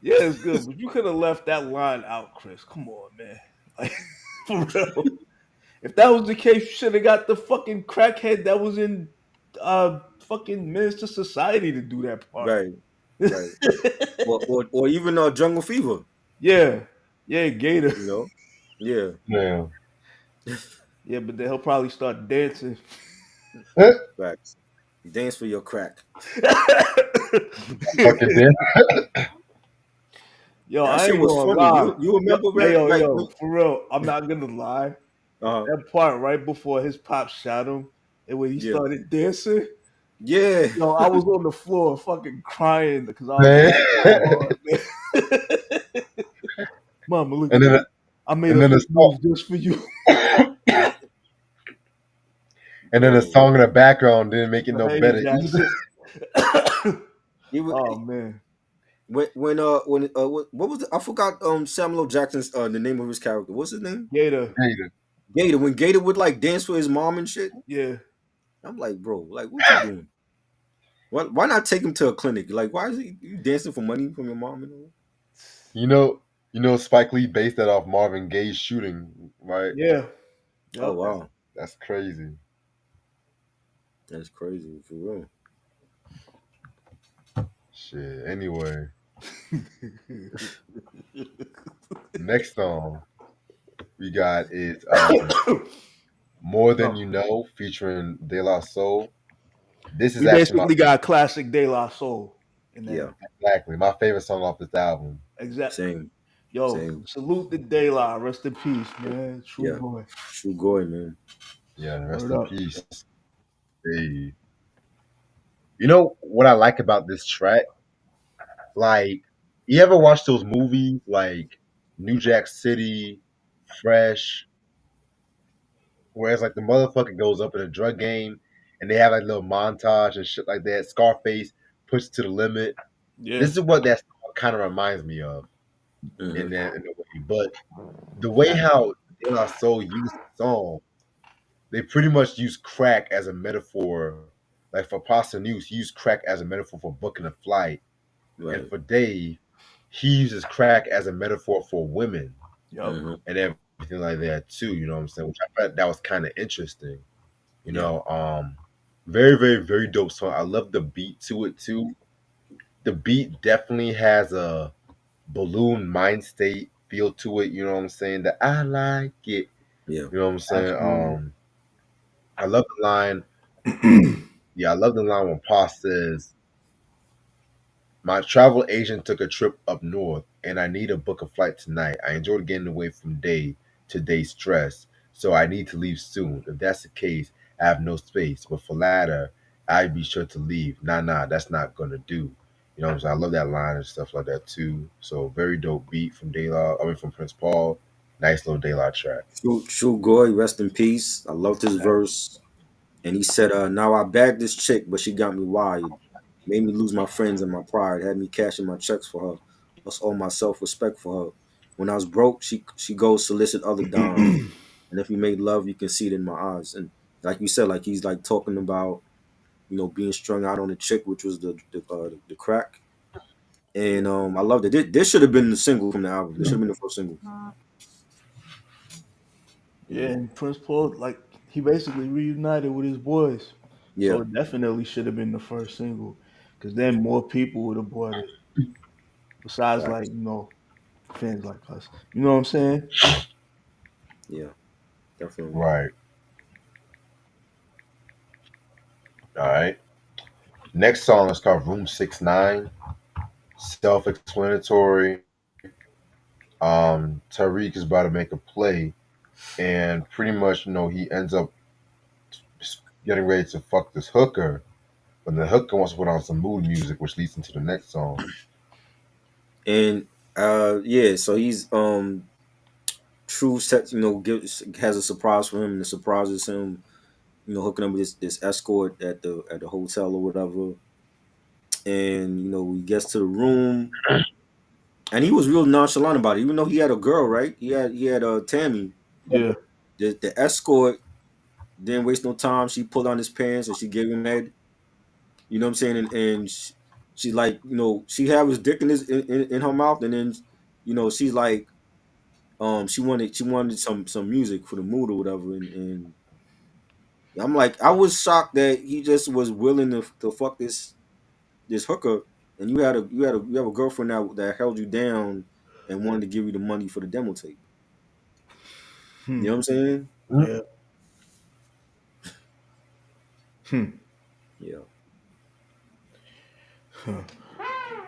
Speaker 3: Yeah, it's good, but you could have left that line out, Chris. Come on, man. Like for real. If that was the case, you should have got the fucking crackhead that was in fucking Minister Society to do that part.
Speaker 2: Right, right. Or even Jungle Fever.
Speaker 3: Yeah. Yeah, Gator.
Speaker 2: You know? Yeah.
Speaker 1: Yeah.
Speaker 3: Yeah, but then he'll probably start dancing.
Speaker 2: Facts. Dance for your crack.
Speaker 1: Fucking damn.
Speaker 3: Yo,
Speaker 2: That
Speaker 3: I
Speaker 2: shit
Speaker 3: ain't
Speaker 2: was
Speaker 3: gonna
Speaker 2: funny.
Speaker 3: lie.
Speaker 2: You
Speaker 3: Yo,
Speaker 2: remember,
Speaker 3: hey,
Speaker 2: man?
Speaker 3: yo,
Speaker 2: Like,
Speaker 3: yo, for real, I'm not gonna lie.
Speaker 2: uh,
Speaker 3: That part right before his pop shot him and when he
Speaker 2: yeah,
Speaker 3: started dancing,
Speaker 2: yeah.
Speaker 3: yo, I was on the floor fucking crying because I was
Speaker 1: Man.
Speaker 3: laughing so hard, man. Mama, look
Speaker 1: and
Speaker 3: at
Speaker 1: then
Speaker 3: this. I made
Speaker 1: and
Speaker 3: a
Speaker 1: then the
Speaker 3: fake
Speaker 1: song
Speaker 3: move just for you.
Speaker 1: and then the
Speaker 2: Yo,
Speaker 1: song in the background didn't make it no
Speaker 3: Hey,
Speaker 1: better either.
Speaker 3: Jackson.
Speaker 2: he was,
Speaker 3: Oh man.
Speaker 2: when what was I forgot Samuel L. Jackson's the name of his character. What's his name?
Speaker 3: Gator.
Speaker 1: Hater.
Speaker 2: Gator. When Gator would like dance for his mom and shit,
Speaker 3: Yeah.
Speaker 2: I'm like, bro, like, what you doing? Why not take him to a clinic? Like, why is he you dancing for money from your mom and all?
Speaker 1: You know, Spike Lee based that off Marvin Gaye's shooting, right?
Speaker 3: Yeah.
Speaker 2: Oh
Speaker 3: Yep.
Speaker 2: wow,
Speaker 1: That's crazy.
Speaker 2: that's crazy for real.
Speaker 1: Shit. Anyway, next song we got is More Than
Speaker 3: Oh,
Speaker 1: You Know featuring De La Soul. This is
Speaker 3: we
Speaker 1: actually
Speaker 3: basically got classic De La Soul in that.
Speaker 2: Yeah,
Speaker 1: exactly my favorite song off this album.
Speaker 3: Exact.
Speaker 2: same,
Speaker 3: Yo,
Speaker 2: same.
Speaker 3: salute the De La. Rest in peace, man. True
Speaker 2: Yeah,
Speaker 3: boy.
Speaker 2: True Goy, man.
Speaker 1: Yeah, rest
Speaker 3: Word
Speaker 1: in
Speaker 3: up.
Speaker 1: peace. Hey. You know what I like about this track? Like, you ever watch those movies like New Jack City, Fresh, where it's like the motherfucker goes up in a drug game and they have like little montage and shit like that. Scarface pushed to the limit.
Speaker 3: Yeah.
Speaker 1: This is what that kind of reminds me of
Speaker 2: Hmm.
Speaker 1: in a way. But the way how De La Soul used the song, they pretty much use crack as a metaphor. Like for Pasta News, he used crack as a metaphor for booking a flight. And
Speaker 2: Right.
Speaker 1: for Dave, he uses crack as a metaphor for women
Speaker 3: Yup.
Speaker 2: Hmm.
Speaker 1: and everything like that too. You know what I'm saying? Which I thought that was kind of interesting. You
Speaker 2: Yeah.
Speaker 1: know, very, very, very dope song. I love the beat to it too. The beat definitely has a balloon mind state feel to it. You know what I'm saying? That I like it.
Speaker 2: Yeah.
Speaker 1: You know what I'm saying?
Speaker 3: Absolutely.
Speaker 1: I love the line. Yeah, I love the line when Pa says, "My travel agent took a trip up north, and I need to book a flight tonight. I enjoyed getting away from day to day stress, so I need to leave soon. If that's the case, I have no space. But for latter, I'd be sure to leave. Nah, nah, that's not gonna do." You know what I'm saying? I love that line and stuff like that too. So very dope beat from from Prince Paul. Nice little Daylight track.
Speaker 2: True Goy, rest in peace. I loved his verse. And he said, now I bagged this chick, but she got me wired. Made me lose my friends and my pride. Had me cashing my checks for her. Lost all my self-respect for her. When I was broke, she goes solicit other dimes. And if we made love, you can see it in my eyes. And like you said, like he's like talking about, being strung out on a chick, which was the crack. And I loved it. This should have been the single from the album. This should have been the first single. You
Speaker 3: Yeah,
Speaker 2: know?
Speaker 3: and Prince Paul, like, he basically reunited with his boys. So
Speaker 2: Yeah.
Speaker 3: it definitely should have been the first single. Because then more people would have bought it. Besides, like,
Speaker 2: Facts.
Speaker 3: fans like us. You know what I'm saying?
Speaker 2: Yeah. Definitely.
Speaker 1: Right. All right. Next song is called Room 69. Self-explanatory. Tariq is about to make a play, and pretty much, he ends up getting ready to fuck this hooker, but the hooker wants to put on some mood music, which leads into the next song.
Speaker 2: And yeah, so he's True set, has a surprise for him, and the surprise is him, hooking up with this escort at the hotel or whatever. And he gets to the room, and he was real nonchalant about it, even though he had a girl, right? He had Tammy,
Speaker 3: Yeah.
Speaker 2: the escort. Didn't waste no time. She pulled on his pants and she gave him head. You know what I'm saying? And she like, she had his dick in her mouth, and then, she's like, she wanted some music for the mood or whatever, and I'm like, I was shocked that he just was willing to fuck this hooker, and you have a girlfriend that held you down and wanted to give you the money for the demo tape.
Speaker 3: Hmm.
Speaker 2: You know what I'm saying?
Speaker 3: Yeah. Hmm.
Speaker 2: Yeah,
Speaker 3: Huh.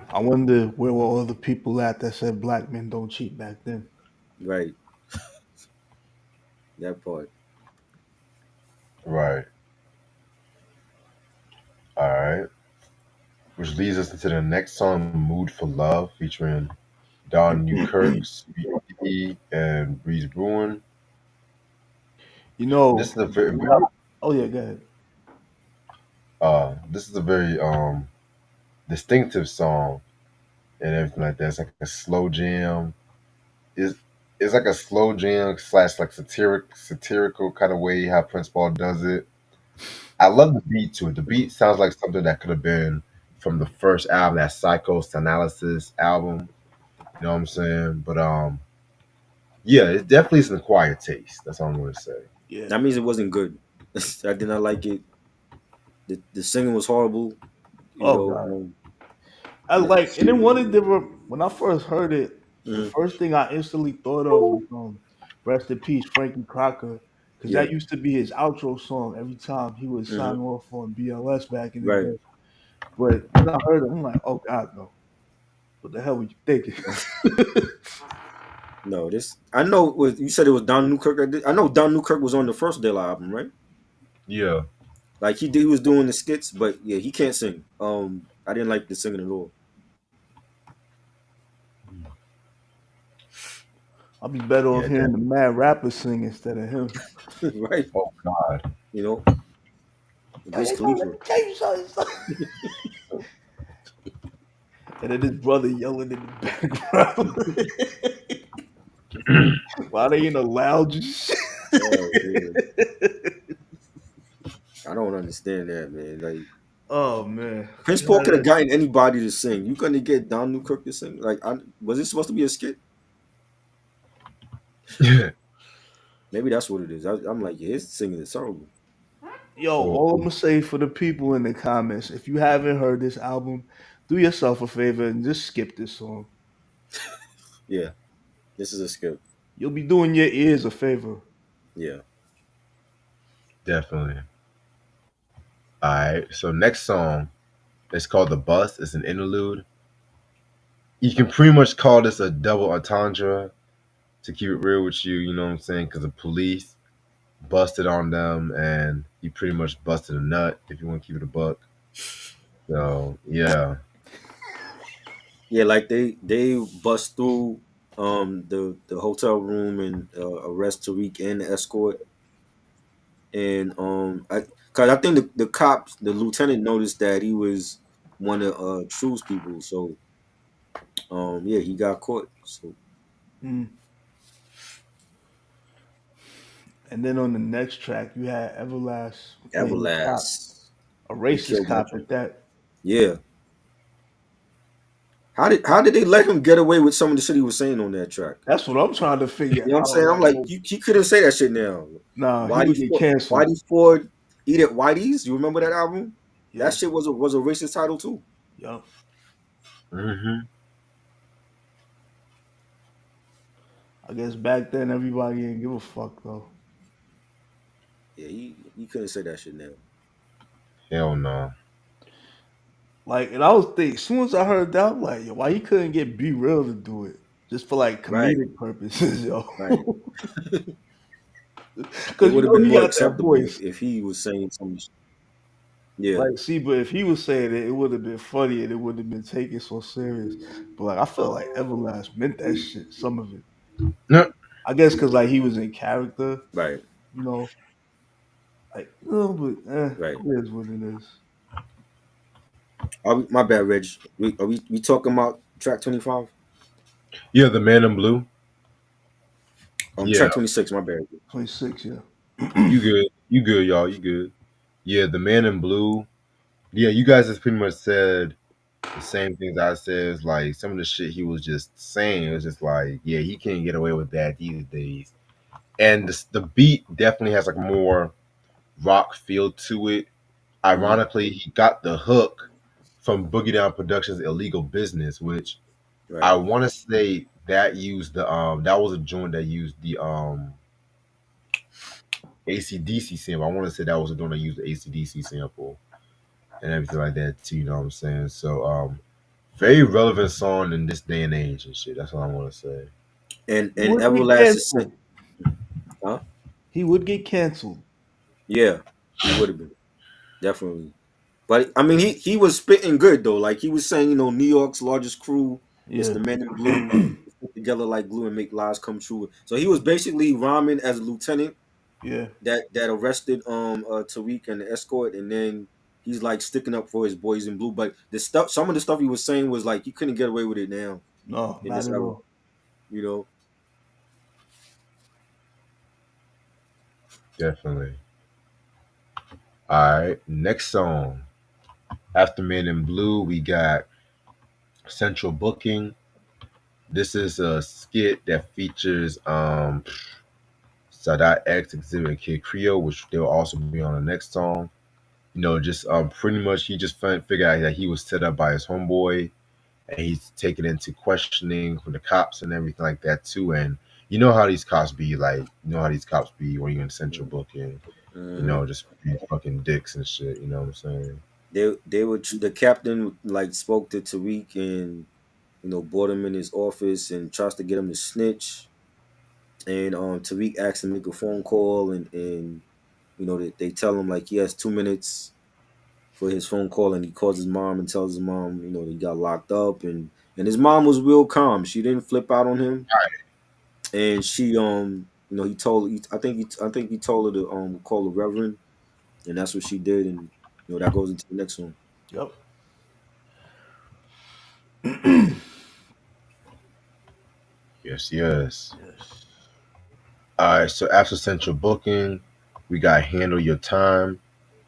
Speaker 3: I wonder where were all the people at that said black men don't cheat back then.
Speaker 2: right. That part.
Speaker 1: Right. All right. Which leads us into the next song, Mood for Love, featuring Don Newkirk, Sweet Pea, and Breeze Bruin.
Speaker 3: You
Speaker 1: This
Speaker 3: know,
Speaker 1: is a very,
Speaker 3: when I, oh yeah, go ahead.
Speaker 1: this is a very distinctive song and everything like that. It's like a slow jam. It's, it's like a slow jam slash like satirical kind of way how Prince Paul does it. I love the beat to it. The beat sounds like something that could have been from the first album, that Psychoanalysis album. You know what I'm saying? But yeah, it definitely is an acquired taste. That's all I'm gonna say.
Speaker 3: Yeah.
Speaker 2: That means it wasn't good. I did not like it. The singing was horrible. You
Speaker 3: Oh
Speaker 2: know,
Speaker 3: god.
Speaker 2: um,
Speaker 3: I
Speaker 2: the,
Speaker 3: like, and then one of the when I first heard it, the
Speaker 2: mhm,
Speaker 3: first thing I instantly thought of was rest in peace Frankie Crocker, because
Speaker 2: yeah,
Speaker 3: that used to be his outro song every time he would sign
Speaker 2: hmm,
Speaker 3: off on BLS back in the
Speaker 2: right.
Speaker 3: day. But then I heard it, I'm like, oh god no, what the hell were you thinking?
Speaker 2: No, this I know. You said it was Don Newkirk. I know Don Newkirk was on the first De La album, right?
Speaker 1: Yeah.
Speaker 2: Like he was doing the skits, but yeah, he can't sing. I didn't like the singing at all.
Speaker 3: I'll be better off
Speaker 1: Yeah.
Speaker 3: hearing the mad rapper sing instead of him.
Speaker 2: Right?
Speaker 1: Oh God.
Speaker 2: You know,
Speaker 3: Yo,
Speaker 2: Wiz
Speaker 3: you know, let
Speaker 2: Khalifa.
Speaker 3: me tell you something. And then his brother yelling in the background while they in the lounge and shit.
Speaker 2: Oh man, I don't understand that, man. Like
Speaker 3: Oh man,
Speaker 2: Prince Paul could have gotten anybody to sing. You couldn't get Don Newkirk to sing. Like, was it supposed to be a skit? Maybe that's what it is. I'm like, yeah, his singing is terrible.
Speaker 3: yo,
Speaker 1: oh,
Speaker 3: all I'm gonna say for the people in the comments, if you haven't heard this album, do yourself a favor and just skip this song.
Speaker 2: Yeah, this is a skit.
Speaker 3: You'll be doing your ears a favor.
Speaker 2: Yeah.
Speaker 1: definitely. All right. So next song is called "The Bus." It's an interlude. You can pretty much call this a double entendre. To keep it real with you, you know what I'm saying? Because the police busted on them, and he pretty much busted a nut. If you want to keep it a buck. So yeah.
Speaker 2: Yeah, like they bust through the hotel room and arrest Tariq and the escort. And cause I think the cops, the lieutenant noticed that he was one of True's people. So yeah, he got caught. So
Speaker 3: Mm. And then on the next track, you had Everlast playing the cop,
Speaker 2: Everlast,
Speaker 3: a
Speaker 2: he
Speaker 3: racist
Speaker 2: killed that
Speaker 3: cop
Speaker 2: joint.
Speaker 3: at that.
Speaker 2: Yeah. How did they let him get away with some of the shit he was saying on that track?
Speaker 3: That's what I'm trying to figure
Speaker 2: You know what I'm
Speaker 3: out.
Speaker 2: saying? I'm
Speaker 3: Like,
Speaker 2: like,
Speaker 3: well,
Speaker 2: you couldn't say that shit now.
Speaker 3: nah, he
Speaker 2: Whitey
Speaker 3: would get
Speaker 2: Ford,
Speaker 3: canceled.
Speaker 2: Whitey Ford, Eat at Whitey's. You remember that album? That
Speaker 3: Yeah,
Speaker 2: shit was a racist title too.
Speaker 3: yeah.
Speaker 1: Hmm.
Speaker 3: I guess back then everybody didn't give a fuck though.
Speaker 2: Yeah, he couldn't say that shit now.
Speaker 1: Hell no.
Speaker 3: Like, and I was thinking, as soon as I heard that, I'm like, yo, why he couldn't get Be Real to do it just for like
Speaker 2: Right,
Speaker 3: comedic purposes, yo?
Speaker 2: right. It
Speaker 3: Because
Speaker 2: would have been
Speaker 3: he
Speaker 2: more
Speaker 3: got that
Speaker 2: acceptable
Speaker 3: voice.
Speaker 2: if he was saying some. Yeah,
Speaker 3: Like, see, but if he was saying it, it would have been funny and it wouldn't have been taken so serious. But like, I felt like Everlast meant that shit. Some of it,
Speaker 1: No.
Speaker 3: I guess, because like he was in character,
Speaker 2: right,
Speaker 3: you know. Like, no, but
Speaker 2: right.
Speaker 3: it is what it is.
Speaker 2: My bad, Reg. We talking about track 25?
Speaker 1: Yeah, the man in blue. Yeah,
Speaker 2: Track 26. My bad.
Speaker 3: 26, yeah.
Speaker 1: you good. You good, y'all. You good. Yeah, the man in blue. Yeah, you guys just pretty much said the same things I said. It's like some of the shit he was just saying. It was just like, yeah, he can't get away with that these days. And the beat definitely has like more rock feel to it.
Speaker 2: Mhm.
Speaker 1: Ironically, he got the hook from Boogie Down Productions' Illegal Business, which
Speaker 2: Right.
Speaker 1: I want to say that used the that was a joint that used the ACDC sample. I want to say that was a joint that used the ACDC sample and everything like that too. You know what I'm saying? So very relevant song in this day and age and shit. That's what I want to say.
Speaker 3: He
Speaker 2: And
Speaker 3: would get
Speaker 2: Everlast is
Speaker 3: canceled.
Speaker 2: huh?
Speaker 3: He would get canceled.
Speaker 2: Yeah, he would have been definitely. But I mean, he was spitting good though. Like he was saying, New York's largest crew. It's
Speaker 3: Yeah.
Speaker 2: the Men in Blue. Stick together like glue and make lies come true. So he was basically rhyming as a lieutenant
Speaker 3: Yeah.
Speaker 2: that arrested Tariq and the escort, and then he's like sticking up for his boys in blue. But the stuff, some of the stuff he was saying was like you couldn't get away with it now
Speaker 3: No,
Speaker 2: in
Speaker 3: not
Speaker 2: this
Speaker 3: at
Speaker 2: era.
Speaker 3: all.
Speaker 2: You know,
Speaker 1: Definitely. All right, next song. After Men in Blue, we got Central Booking. This is a skit that features Sadat X, Exhibit, and Kid Creole, which they'll also be on the next song. Just pretty much he just figured out that he was set up by his homeboy, and he's taken into questioning from the cops and everything like that too. And you know how these cops be like, when you're in Central Booking,
Speaker 2: hmm
Speaker 1: just be fucking dicks and shit. You know what I'm saying?
Speaker 2: they were the captain like spoke to Tariq and brought him in his office and tries to get him to snitch. And Tariq asked him to make a phone call, and they tell him like he has 2 minutes for his phone call, and he calls his mom and tells his mom he got locked up, and his mom was real calm. She didn't flip out on him, and she he told I think he told her to call the reverend, and that's what she did, and that goes into the next one.
Speaker 3: Yep.
Speaker 1: Yes, yes.
Speaker 3: Yes.
Speaker 1: All right, so after Central Booking, we got Handle Your Time,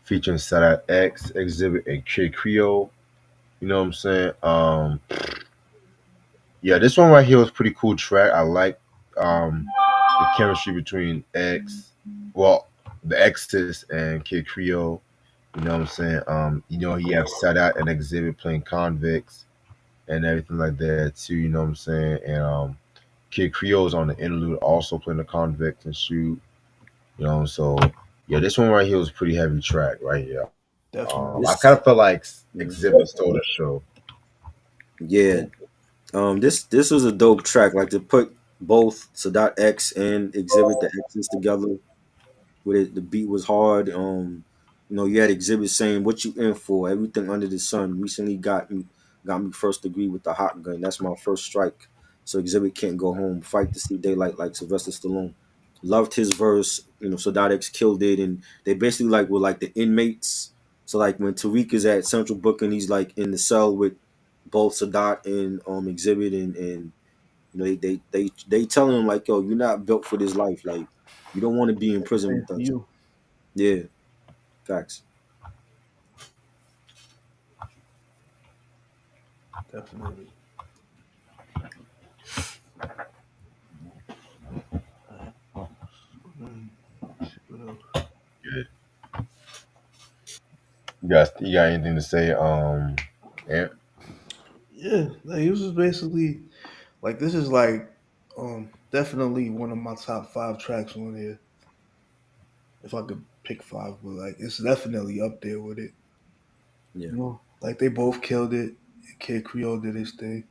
Speaker 1: featuring Sadat X, Exhibit, and Kid Creole. You know what I'm saying? Yeah, this one right here was pretty cool track. I like the chemistry between well, the X's and Kid Creole. You know what I'm saying? He have Sadat and Exhibit playing convicts and everything like that too. You know what I'm saying? And Kid Creole's on the interlude, also playing the convicts and shoot. So yeah, this one right here was a pretty heavy track right here. I kind of
Speaker 3: Definitely.
Speaker 1: felt like
Speaker 2: Mhm.
Speaker 1: Exhibit stole the show.
Speaker 2: Yeah, this was a dope track. Like to put both Sadat X and Exhibit the X's together with it. The beat was hard. You had Exhibit saying, "What you in for? Everything under the sun. Recently got me first degree with the hot gun. That's my first strike. So Exhibit can't go home. Fight to see daylight like Sylvester Stallone." Loved his verse. Sadat X killed it, and they basically like were like the inmates. So like when Tariq is at Central Booking, he's like in the cell with both Sadat and Exhibit, and they telling him like, "Yo, you're not built for this life. Like, you don't want to be in prison
Speaker 3: Same
Speaker 2: with
Speaker 3: for
Speaker 2: us."
Speaker 3: you.
Speaker 2: Yeah, facts.
Speaker 3: Definitely. Mm, shit, what else?
Speaker 1: Good. You got anything to say? Yeah.
Speaker 3: Yeah, like, he was just basically like this is like definitely one of my top five tracks on here. If I could pick five, but like it's definitely up there with it.
Speaker 2: Yeah.
Speaker 3: Like they both killed it. Kid Creole did his thing,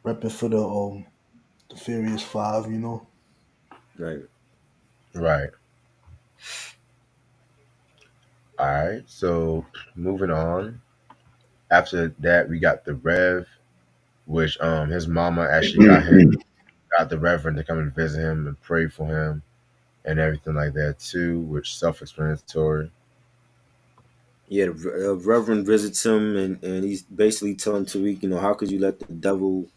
Speaker 3: repping for the Furious Five.
Speaker 2: Right.
Speaker 1: Right. All right. So moving on. After that, we got the Rev, which his mama actually got the Reverend to come and visit him and pray for him and everything like that too, which self-explanatory.
Speaker 2: Yeah, the Reverend visits him, and he's basically telling Tariq, how could you let the devil,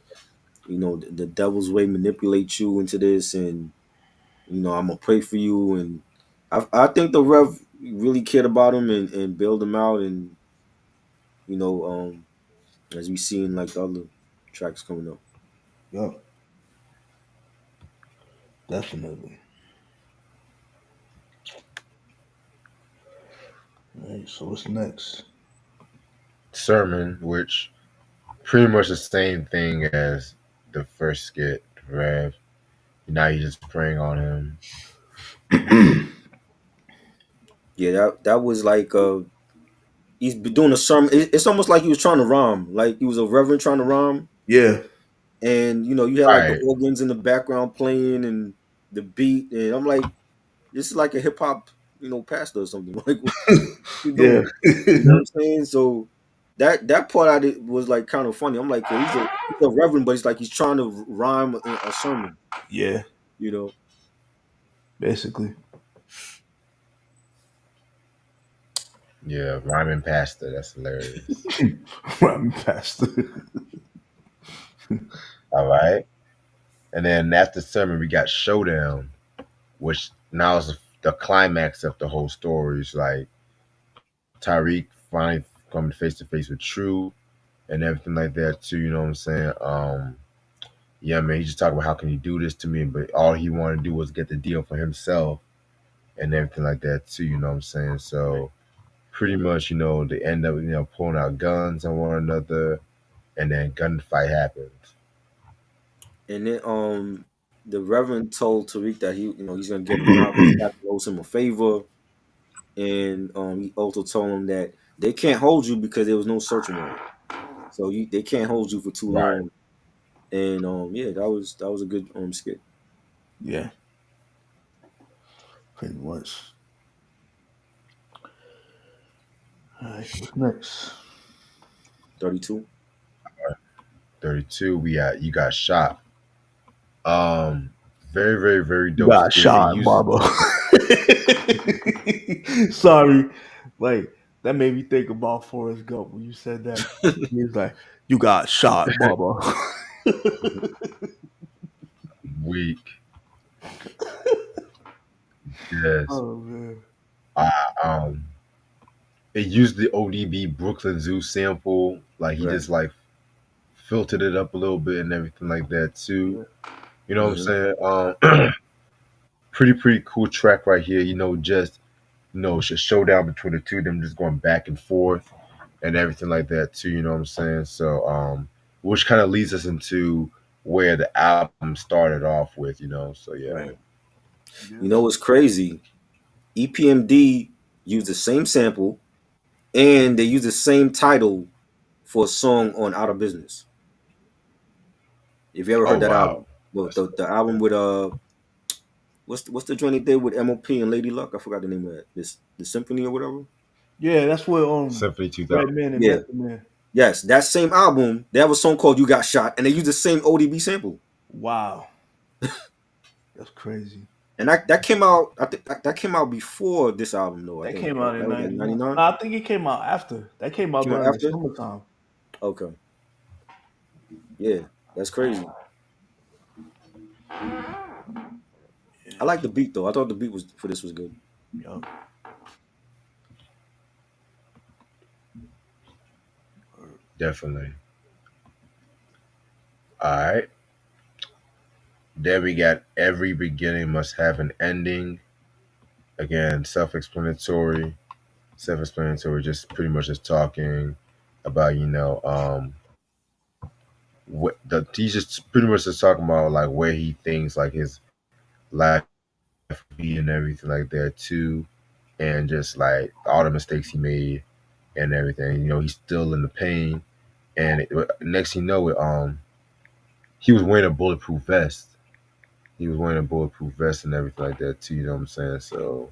Speaker 2: the devil's way manipulate you into this, and I'm gonna pray for you, and I think the Rev really cared about him and bailed him out, and you know, um, as we see in like the other tracks coming up.
Speaker 3: Yup, definitely. All right, so what's next?
Speaker 1: Sermon, which pretty much the same thing as the first skit, Rev. Now you're just praying on him.
Speaker 2: Yeah, that was like he's been doing a sermon. It's almost like he was trying to rhyme, like he was a reverend trying to rhyme,
Speaker 3: Yeah,
Speaker 2: and you had like the
Speaker 1: Right.
Speaker 2: organs in the background playing and the beat, and I'm like, this is like a hip hop, pastor or something. Like, what you
Speaker 3: yeah,
Speaker 2: doing? You know what I'm saying? So that part I did was like kind of funny. I'm like, yo, he's a reverend, but it's like he's trying to rhyme a sermon.
Speaker 3: yeah.
Speaker 2: You know,
Speaker 3: Basically,
Speaker 1: Yeah, rhyming pastor. That's hilarious.
Speaker 3: I'm faster.
Speaker 1: All right. And then after sermon, we got showdown, which now is the climax of the whole story. It's like Tyreek finally coming face to face with True and everything like that too. You know what I'm saying? Yeah, man. He just talked about how can he do this to me, but all he wanted to do was get the deal for himself and everything like that too. You know what I'm saying? So pretty much, they end up pulling out guns on one another, and then gunfight happens.
Speaker 2: and then the reverend told Tariq that he's gonna get him out. His captain owes him a favor, and he also told him that they can't hold you because there was no search warrant, so they can't hold you for too
Speaker 1: Right.
Speaker 2: long. And yeah, that was a good skit.
Speaker 3: Yeah, pretty much. All right, what's next?
Speaker 2: 32.
Speaker 1: 32. You got shot. Um, very, very, very
Speaker 3: You
Speaker 1: dope
Speaker 3: got
Speaker 1: skit. It
Speaker 3: shot,
Speaker 1: uses
Speaker 3: Baba. Sorry, like that made me think about Forrest Gump when you said that. He's like, "You got shot, Baba."
Speaker 1: weak. Yes.
Speaker 3: Oh man,
Speaker 1: Uh, um, it used the ODB Brooklyn Zoo sample. Like he
Speaker 2: Right.
Speaker 1: just like filtered it up a little bit and everything like that too.
Speaker 3: yeah,
Speaker 1: You know what I'm
Speaker 2: Hmm.
Speaker 1: saying? Pretty cool track right here. Just it's a showdown between the two of them, just going back and forth and everything like that too. You know what I'm saying? So, which kind of leads us into where the album started off with. So yeah,
Speaker 2: Right.
Speaker 3: yeah,
Speaker 2: You know what's crazy? EPMD used the same sample and they used the same title for a song on Out of Business. If you ever
Speaker 1: oh
Speaker 2: heard that
Speaker 1: wow,
Speaker 2: album, well,
Speaker 1: that's
Speaker 2: the album with what's the joint they did with MOP and Lady Luck? I forgot the name of that. This the Symphony or whatever.
Speaker 3: yeah. That's what
Speaker 1: Symphony 2000.
Speaker 3: Redman and
Speaker 2: Yeah.
Speaker 3: Method Man.
Speaker 2: Yes, that same album. They have a song called "You Got Shot," and they use the same ODB sample.
Speaker 3: Wow, that's crazy.
Speaker 2: And that came out. I think that came out before this album, though. I
Speaker 3: That
Speaker 2: think
Speaker 3: came
Speaker 2: right.
Speaker 3: out in
Speaker 2: That was like
Speaker 3: '99.
Speaker 2: '99.
Speaker 3: No, I think it came out after. That came out
Speaker 2: Came out
Speaker 3: during the
Speaker 2: after.
Speaker 3: summertime.
Speaker 2: Okay. Yeah, that's crazy. I like the beat though. I thought the beat was for this was good.
Speaker 3: Yup.
Speaker 1: Definitely. All right. Then we got every beginning must have an ending. Again, self-explanatory. Self-explanatory. Just pretty much just talking about he's just pretty much just talking about like where he thinks like his life would be and everything like that too, and just like all the mistakes he made and everything. He's still in the pain, and next thing you know, he was wearing a bulletproof vest. He was wearing a bulletproof vest and everything like that too. You know what I'm saying? So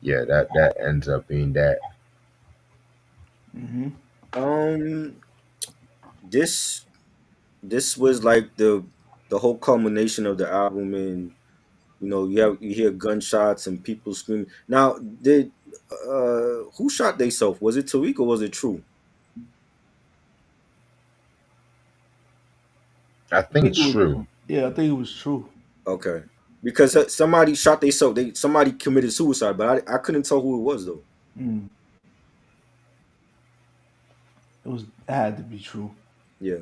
Speaker 1: yeah, that ends up being that.
Speaker 3: Hmm.
Speaker 2: Um, this this was like the whole culmination of the album, and you hear gunshots and people screaming. Now, did who shot theyself? Was it Tariq or was it True?
Speaker 1: I
Speaker 3: I
Speaker 1: think
Speaker 3: think
Speaker 1: it's
Speaker 3: it was.
Speaker 1: true.
Speaker 3: Yeah, I think it was true.
Speaker 2: Okay, because somebody shot themselves. Somebody committed suicide, but I couldn't tell who it was though.
Speaker 3: Mm. It was. It had to be true.
Speaker 2: Yeah,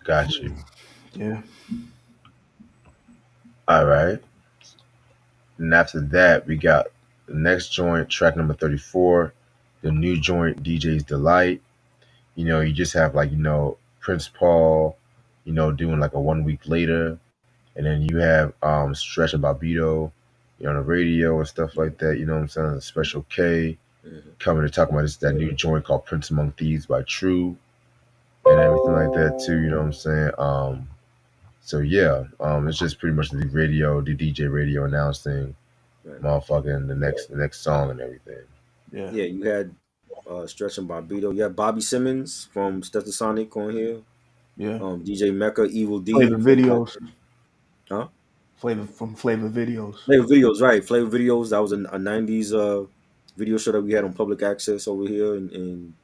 Speaker 1: Got you.
Speaker 3: Yeah.
Speaker 1: All right. And after that, we got the next joint, track number 34, the new joint, DJ's Delight. You just have like, Prince Paul, doing like a 1 week later. And then you have Stretch and Bobito, on the radio and stuff
Speaker 3: Yeah.
Speaker 1: like that. You know what I'm saying? Special K
Speaker 2: hmm
Speaker 1: coming to talk about this that new joint called Prince Among Thieves by True and everything like that too. You know what I'm saying? So yeah, it's just pretty much the DJ radio announcing
Speaker 2: right.
Speaker 1: motherfucking the next song and everything.
Speaker 3: Yeah.
Speaker 2: Yeah, you had Stretch and Bobito. You had Bobby Simmons from Stetsasonic on here.
Speaker 3: Yeah.
Speaker 2: DJ Mecca, Evil D
Speaker 3: Flavor
Speaker 2: from
Speaker 3: videos.
Speaker 2: huh?
Speaker 3: Flavor videos.
Speaker 2: Flavor Videos, right? Flavor Videos. That was a '90s video show that we had on public access over here, and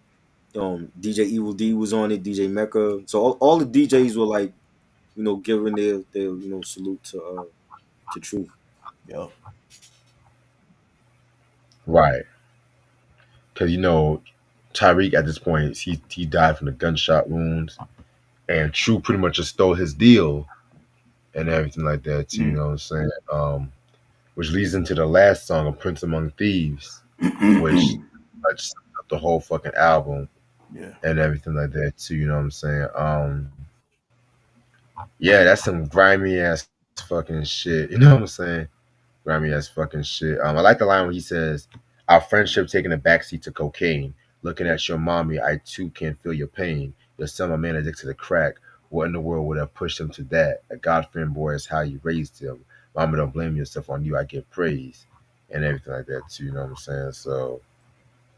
Speaker 2: DJ Evil D was on it. DJ Mecca. So all the DJs were like, giving their salute to Truth.
Speaker 3: Yep.
Speaker 1: Right. Because Tyreek at this point he died from the gunshot wounds, and True pretty much just stole his deal and everything like that too. You
Speaker 3: Mm.
Speaker 1: know what I'm saying? Which leads into the last song of Prince Among Thieves, which like sums up the whole fucking album
Speaker 3: Yeah.
Speaker 1: and everything like that too. You know what I'm saying? Yeah, that's some grimy ass fucking shit. You know what I'm saying? Grimy ass fucking shit. I like the line where he says, "Our friendship taking a backseat to cocaine. Looking at your mommy, I too can feel your pain. Your son, a man addicted to crack. What in the world would have pushed him to that? A God-fearing boy is how you raised him. Mama, don't blame yourself on you. I give praise." And everything like that too. You know what I'm saying? So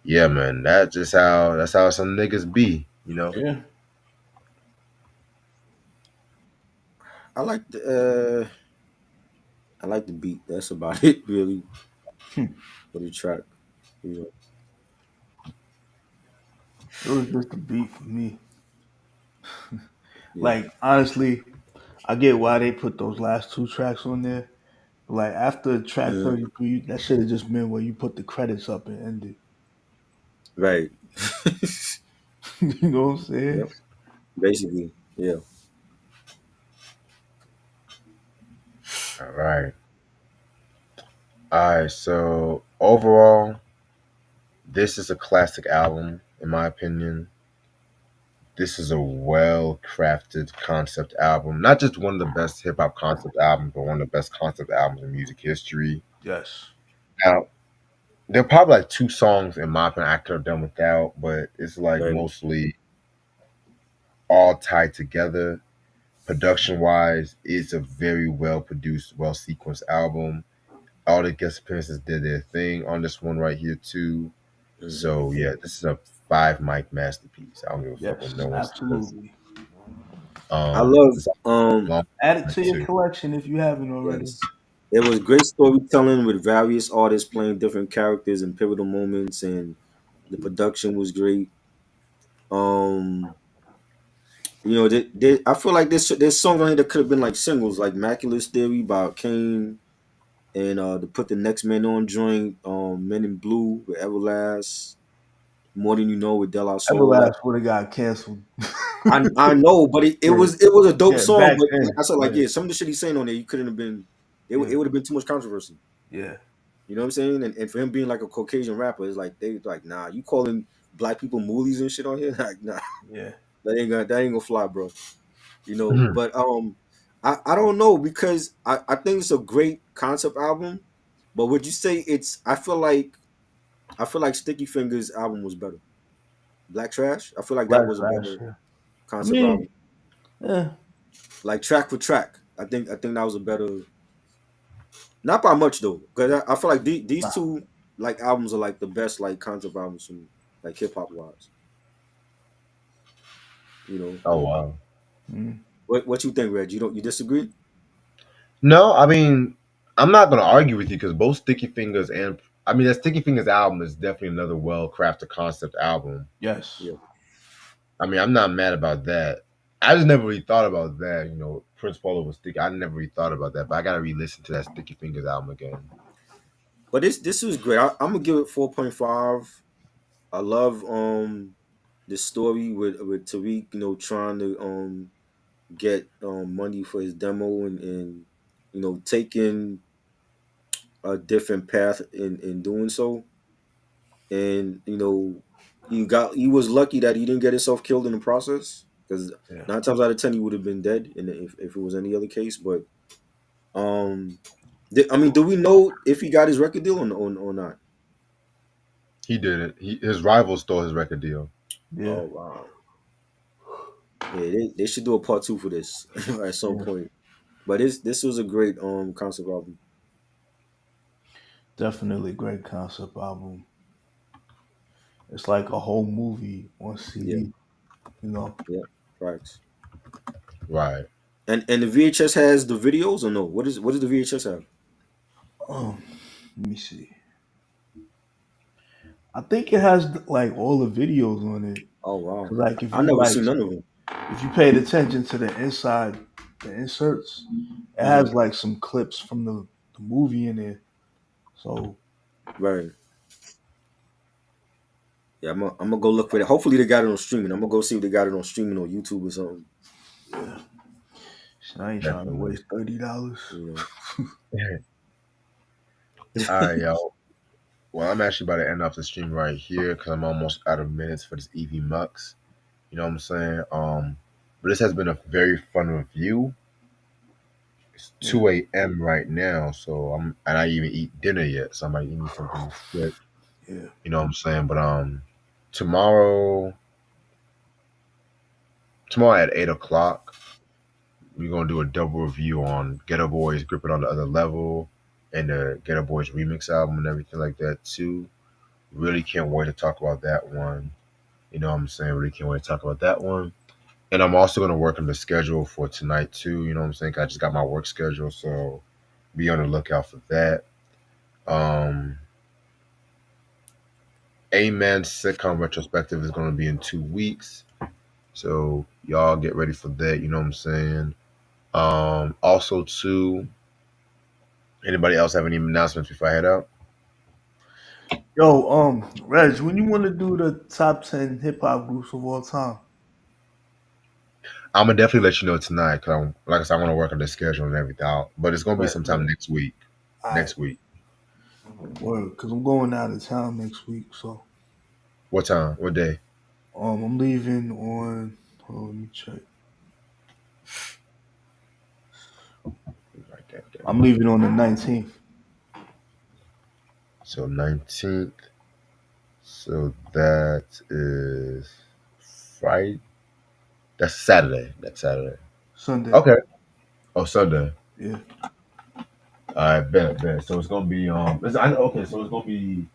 Speaker 1: yeah, man, that's how some niggas be.
Speaker 3: Yeah.
Speaker 2: I like the beat. That's about it, really,
Speaker 3: Hmm.
Speaker 2: for the track. You
Speaker 3: It was just a beat for me.
Speaker 2: yeah,
Speaker 3: Like honestly, I get why they put those last two tracks on there. Like after track
Speaker 2: Mhm.
Speaker 3: 33, that should have just been where you put the credits up and ended.
Speaker 2: Right.
Speaker 3: You know what I'm saying?
Speaker 2: Yep. Basically, yeah.
Speaker 1: All right. All right. So overall, this is a classic album, in my opinion. This is a well crafted concept album. Not just one of the best hip hop concept albums, but one of the best concept albums in music history.
Speaker 3: Yes.
Speaker 1: Now, there are probably like two songs in my opinion I could have done without, but it's like
Speaker 2: Right.
Speaker 1: mostly all tied together. Production wise, it's a very well produced, well sequenced album. All the guest appearances did their thing on this one right here too.
Speaker 2: hmm
Speaker 1: So yeah, this is a five mic masterpiece. I don't give a fuck what
Speaker 3: Yes.
Speaker 1: no one says.
Speaker 3: Absolutely.
Speaker 2: I love
Speaker 1: It's long
Speaker 3: Add it to your
Speaker 1: too.
Speaker 3: collection if you haven't already.
Speaker 2: yes. It was great storytelling with various artists playing different characters in pivotal moments, and the production was great. Um, I feel like there's songs on here that could have been like singles, like "Maculus Theory" by Kane, and to put the Next Man On joint, "Men in Blue" with Everlast, "More Than You Know" with De La Soul. Like
Speaker 3: Everlast would have got canceled.
Speaker 2: I know, but it
Speaker 3: Yeah.
Speaker 2: was a dope
Speaker 3: Yeah.
Speaker 2: song.
Speaker 3: Back
Speaker 2: But like
Speaker 3: then.
Speaker 2: I said, like
Speaker 3: Yeah.
Speaker 2: yeah, some of the shit he's saying on there, you couldn't have been.
Speaker 3: Yeah.
Speaker 2: It would have been too much controversy.
Speaker 3: Yeah.
Speaker 2: You know what I'm saying? And for him being like a Caucasian rapper, it's like they like, nah, you calling black people moolies and shit on here? Like, nah,
Speaker 3: Yeah.
Speaker 2: that ain't gonna fly, bro.
Speaker 1: Mhm.
Speaker 2: But I don't know because I think it's a great concept album, but would you say it's? I feel like Sticky Fingers album was better. Black Trash. I feel like that
Speaker 3: Black
Speaker 2: was a
Speaker 3: Trash.
Speaker 2: better
Speaker 3: Yeah. I
Speaker 2: concept
Speaker 3: mean,
Speaker 2: album.
Speaker 3: yeah,
Speaker 2: Like track for track, I think that was a better. Not by much though, because I feel like these
Speaker 3: nah,
Speaker 2: two like albums are like the best like concept albums from like hip hop wise. You know
Speaker 1: Oh wow.
Speaker 3: mm,
Speaker 2: what you think, Reg? You disagree?
Speaker 1: No, I mean, I'm not gonna argue with you because both Sticky Fingers and I mean that Sticky Fingers album is definitely another well crafted concept album.
Speaker 3: yes,
Speaker 2: Yeah,
Speaker 1: I mean, I'm not mad about that. I just never really thought about that. Prince Polo was Sticky. I never really thought about that, but I gotta re-listen to that Sticky Fingers album again.
Speaker 2: but this was great. I'm gonna give it 4.5. I love the story with Tariq, trying to get money for his demo and taking a different path in doing so. And he was lucky that he didn't get himself killed in the process because
Speaker 3: yeah,
Speaker 2: 9 times out of 10 he would have been dead if it was any other case. But um, I mean, do we know if he got his record deal or not?
Speaker 1: He did it. His rival stole his record deal.
Speaker 3: yeah,
Speaker 2: Oh wow, yeah, they should do a part two for this at some
Speaker 3: yeah.
Speaker 2: point. But this was a great concept album.
Speaker 3: Definitely great concept album. It's like a whole movie on
Speaker 2: Yeah,
Speaker 3: CD. You know.
Speaker 2: yeah, facts.
Speaker 1: Right.
Speaker 2: And the VHS has the videos or no? What does the VHS have?
Speaker 3: Let me see. I think it has like all the videos on it.
Speaker 2: Oh wow,
Speaker 3: Cause like if
Speaker 2: I
Speaker 3: you
Speaker 2: never
Speaker 3: like
Speaker 2: seen none of them.
Speaker 3: if you paid attention to the inside, the inserts, it
Speaker 2: Hmm.
Speaker 3: has like some clips from the movie in there. So
Speaker 2: Right. Yeah, I'm gonna go look for that. Hopefully they got it on streaming. I'm gonna go see if they got it on streaming on YouTube or something.
Speaker 3: yeah, shit, I ain't trying to
Speaker 1: Definitely.
Speaker 3: waste $30.
Speaker 2: You
Speaker 1: All
Speaker 2: know.
Speaker 1: right, yo. Well, I'm actually about to end off the stream right here because I'm almost out of minutes for this EV Mux. You know what I'm saying? But this has been a very fun review. It's
Speaker 3: Yeah,
Speaker 1: 2 a.m. right now, so and I didn't even eat dinner yet, so I might eat me something quick.
Speaker 3: yeah.
Speaker 1: You know what I'm saying? But tomorrow, tomorrow at 8 o'clock, we're gonna do a double review on Ghetto Boys Grip It on the Other Level and the Ghetto Boys remix album and everything like that too. Really can't wait to talk about that one. You know what I'm saying? Really can't wait to talk about that one. And I'm also gonna work on the schedule for tonight too. You know what I'm saying? 'Cause I just got my work schedule, so be on the lookout for that. Um, Amen sitcom retrospective is gonna be in 2 weeks, so y'all get ready for that. You know what I'm saying? Also too, anybody else have any announcements before I head out?
Speaker 3: Yo, Reg, when you want to do the top 10 hip hop groups of all time?
Speaker 1: I'm gonna definitely let you know tonight because like I said, I want to work on the schedule and everything out. But it's gonna be
Speaker 3: Right,
Speaker 1: sometime
Speaker 3: right.
Speaker 1: next week.
Speaker 3: All right,
Speaker 1: Next week.
Speaker 3: word. Because I'm going out of town next week, so
Speaker 1: What time? What day?
Speaker 3: I'm leaving on. Let me check.
Speaker 1: Write that
Speaker 3: I'm
Speaker 1: down.
Speaker 3: leaving on the 19th.
Speaker 1: So 19th. So that is Friday. That's Saturday. That's Saturday.
Speaker 3: Sunday.
Speaker 1: Okay. Oh, Sunday.
Speaker 3: Yeah.
Speaker 1: I bet. So it's gonna be okay. So it's gonna be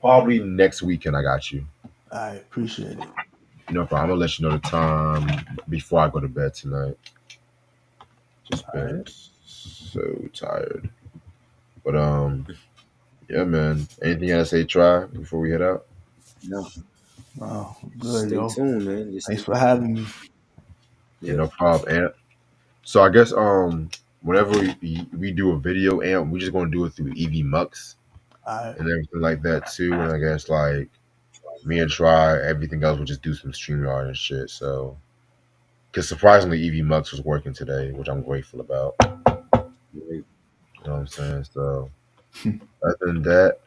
Speaker 1: probably next weekend. I got you.
Speaker 3: I appreciate it.
Speaker 1: No problem. I'm gonna let you know the time before I go to bed tonight. Just
Speaker 3: All
Speaker 1: been
Speaker 3: right.
Speaker 1: so tired. But yeah, man. Anything else to say? Try before we head out.
Speaker 2: No,
Speaker 3: Oh, good,
Speaker 2: stay
Speaker 3: yo.
Speaker 2: tuned, man. Just
Speaker 3: Thanks
Speaker 2: stay
Speaker 3: for
Speaker 2: tuned.
Speaker 3: having me.
Speaker 1: Yeah,
Speaker 2: Yeah,
Speaker 1: no problem. And so I guess whenever we do a video, and we're just gonna do it through EV Mux
Speaker 3: All right.
Speaker 1: and everything like that too. And I guess like me and Try, everything else, we'll just do some StreamYard and shit. So, because surprisingly, EV Mux was working today, which I'm grateful about.
Speaker 2: right.
Speaker 1: You know what I'm saying? So, other than that,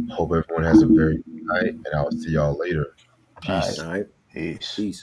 Speaker 1: hope everyone has a very good night, and I'll see y'all later.
Speaker 3: All right.
Speaker 1: Peace.
Speaker 2: All right.
Speaker 3: Peace.
Speaker 2: Peace.